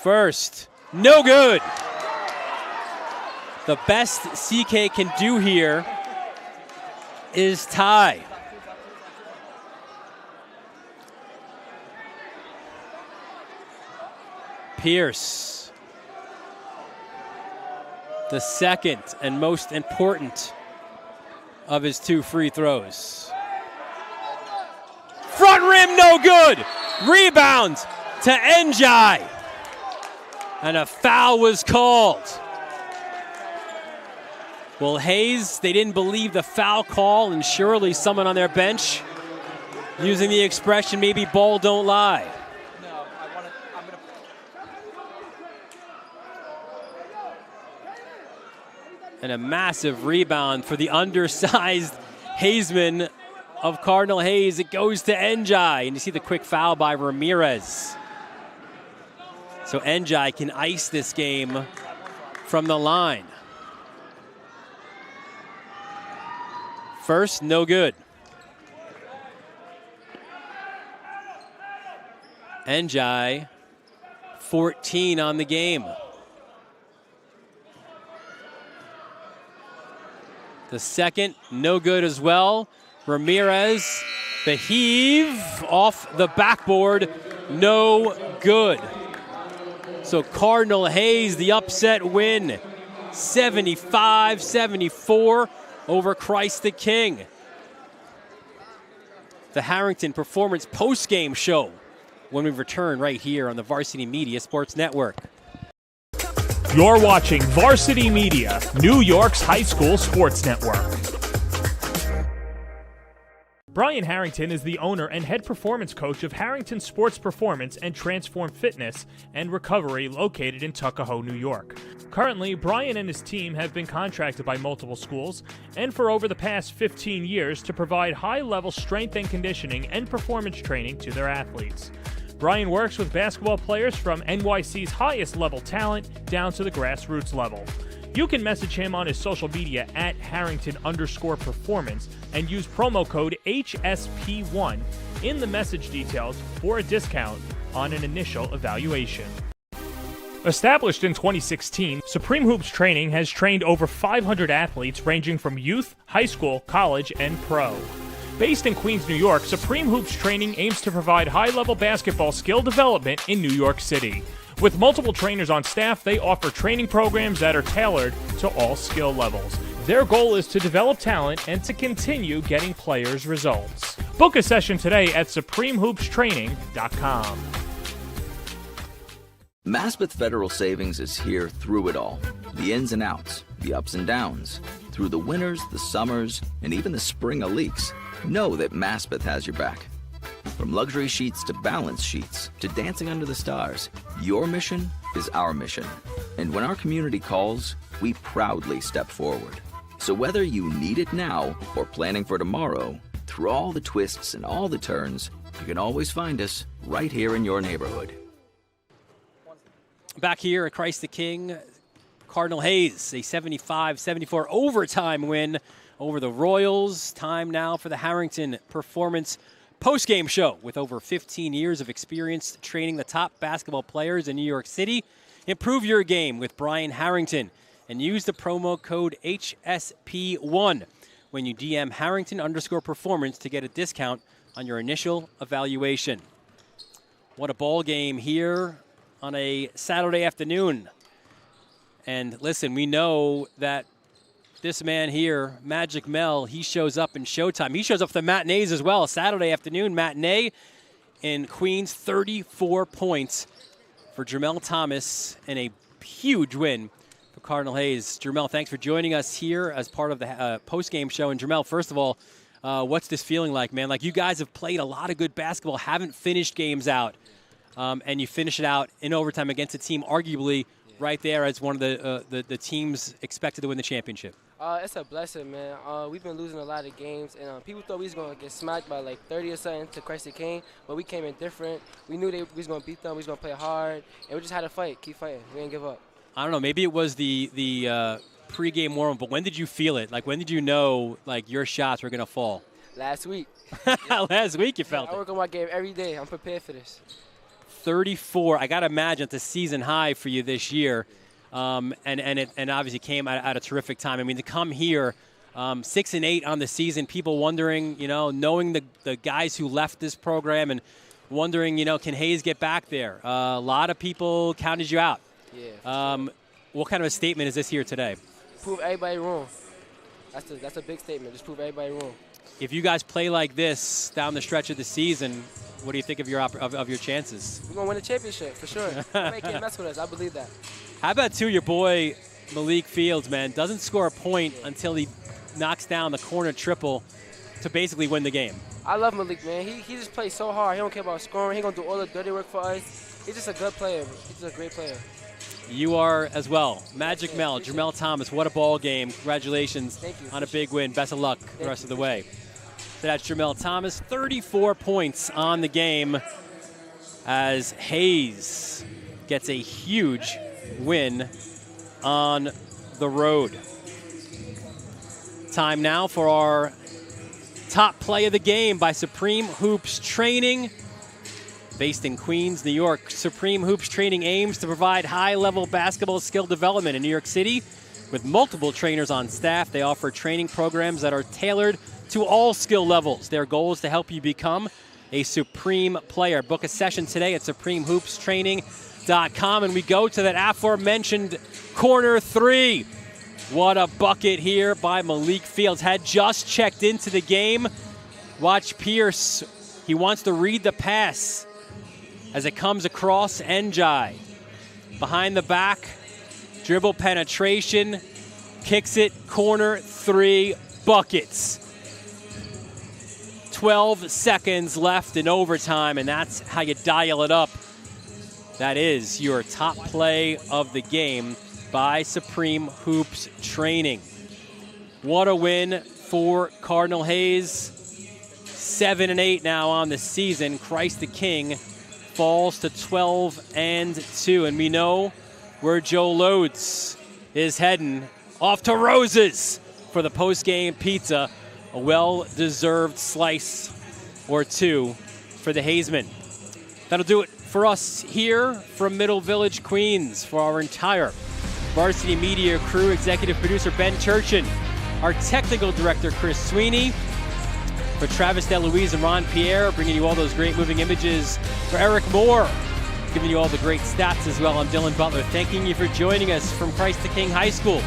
First, no good. The best CK can do here is tie. Pierce, the second and most important of his 2 free throws. Front rim, no good. Rebound to Njai. And a foul was called. Well, Hayes, they didn't believe the foul call, and surely someone on their bench using the expression, maybe ball don't lie. And a massive rebound for the undersized Hazeman of Cardinal Hayes. It goes to Njai, and you see the quick foul by Ramirez. So Njai can ice this game from the line. First, no good. Njai, 14 on the game. The second, no good as well. Ramirez, the heave off the backboard, no good. So Cardinal Hayes, the upset win, 75-74 over Christ the King. The Harrington Performance postgame show when we return right here on the Varsity Media Sports Network. You're watching Varsity Media, New York's high school sports network. Brian Harrington is the owner and head performance coach of Harrington Sports Performance and Transform Fitness and Recovery located in Tuckahoe, New York. Currently, Brian and his team have been contracted by multiple schools and for over the past 15 years to provide high-level strength and conditioning and performance training to their athletes. Brian works with basketball players from NYC's highest level talent down to the grassroots level. You can message him on his social media at Harrington_performance and use promo code HSP1 in the message details for a discount on an initial evaluation. Established in 2016, Supreme Hoops Training has trained over 500 athletes ranging from youth, high school, college, and pro. Based in Queens, New York, Supreme Hoops Training aims to provide high-level basketball skill development in New York City. With multiple trainers on staff, they offer training programs that are tailored to all skill levels. Their goal is to develop talent and to continue getting players results. Book a session today at supremehoopstraining.com. Maspeth Federal Savings is here through it all. The ins and outs, the ups and downs. Through the winters, the summers, and even the spring of leaks. Know that Maspeth has your back. From luxury sheets to balance sheets to dancing under the stars, your mission is our mission. And when our community calls, we proudly step forward. So whether you need it now or planning for tomorrow, through all the twists and all the turns, you can always find us right here in your neighborhood. Back here at Christ the King, Cardinal Hayes, a 75-74 overtime win over the Royals. Time now for the Harrington Performance postgame show. With over 15 years of experience training the top basketball players in New York City, improve your game with Brian Harrington and use the promo code HSP1 when you DM Harrington_performance to get a discount on your initial evaluation. What a ball game here on a Saturday afternoon. And listen, we know that this man here, Magic Mel, he shows up in Showtime. He shows up for the matinees as well. Saturday afternoon matinee in Queens, 34 points for Jermel Thomas and a huge win for Cardinal Hayes. Jermel, thanks for joining us here as part of the post-game show. And Jermel, first of all, what's this feeling like, man? Like, you guys have played a lot of good basketball, haven't finished games out, and you finish it out in overtime against a team arguably right there as one of the teams expected to win the championship. It's a blessing, man. We've been losing a lot of games, and people thought we was going to get smacked by like 30 or something to Christ the King, but we came in different. We knew we was going to beat them. We was going to play hard, and we just had to fight, keep fighting. We didn't give up. I don't know. Maybe it was the pregame warm-up, but when did you feel it? Like, when did you know like your shots were going to fall? Last week. Last week you felt it. I work on my game every day. I'm prepared for this. 34. I got to imagine it's a season high for you this year. And obviously came at a terrific time. I mean, to come here, 6-8 on the season, people wondering, knowing the guys who left this program and wondering, can Hayes get back there? A lot of people counted you out. Yeah. What kind of a statement is this here today? Prove everybody wrong. That's a big statement. Just prove everybody wrong. If you guys play like this down the stretch of the season, what do you think of your chances? We're gonna win a championship for sure. Nobody can't mess with us. I believe that. How about, too, your boy Malik Fields, man? Doesn't score a point until he knocks down the corner triple to basically win the game. I love Malik, man. He just plays so hard. He don't care about scoring. He gonna do all the dirty work for us. He's just a good player. He's just a great player. You are as well. Magic Mel, Jermel Thomas, what a ball game. Congratulations on a big win. Best of luck the rest of the way. So that's Jermel Thomas, 34 points on the game as Hayes gets a huge win on the road. Time now for our top play of the game by Supreme Hoops Training. Based in Queens, New York, Supreme Hoops Training aims to provide high-level basketball skill development in New York City. With multiple trainers on staff, they offer training programs that are tailored to all skill levels. Their goal is to help you become a Supreme player. Book a session today at supremehoopstraining.com, and we go to that aforementioned corner three. What a bucket here by Malik Fields. Had just checked into the game. Watch Pierce. He wants to read the pass as it comes across Njai. Behind the back, dribble penetration, kicks it, corner three, buckets. 12 seconds left in overtime, and that's how you dial it up. That is your top play of the game by Supreme Hoops Training. What a win for Cardinal Hayes. 7-8 now on the season. Christ the King falls to 12-2, and we know where Joe Loads is heading. Off to Roses for the post-game pizza. A well-deserved slice or two for the Hayesmen. That'll do it for us here from Middle Village, Queens. For our entire Varsity Media crew, executive producer Ben Turchin, our technical director Chris Sweeney, for Travis DeLuise and Ron Pierre, bringing you all those great moving images, for Eric Moore, giving you all the great stats as well. I'm Dylan Butler, thanking you for joining us from Christ the King High School.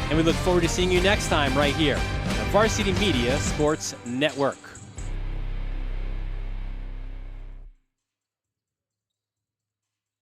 And we look forward to seeing you next time right here on the Varsity Media Sports Network.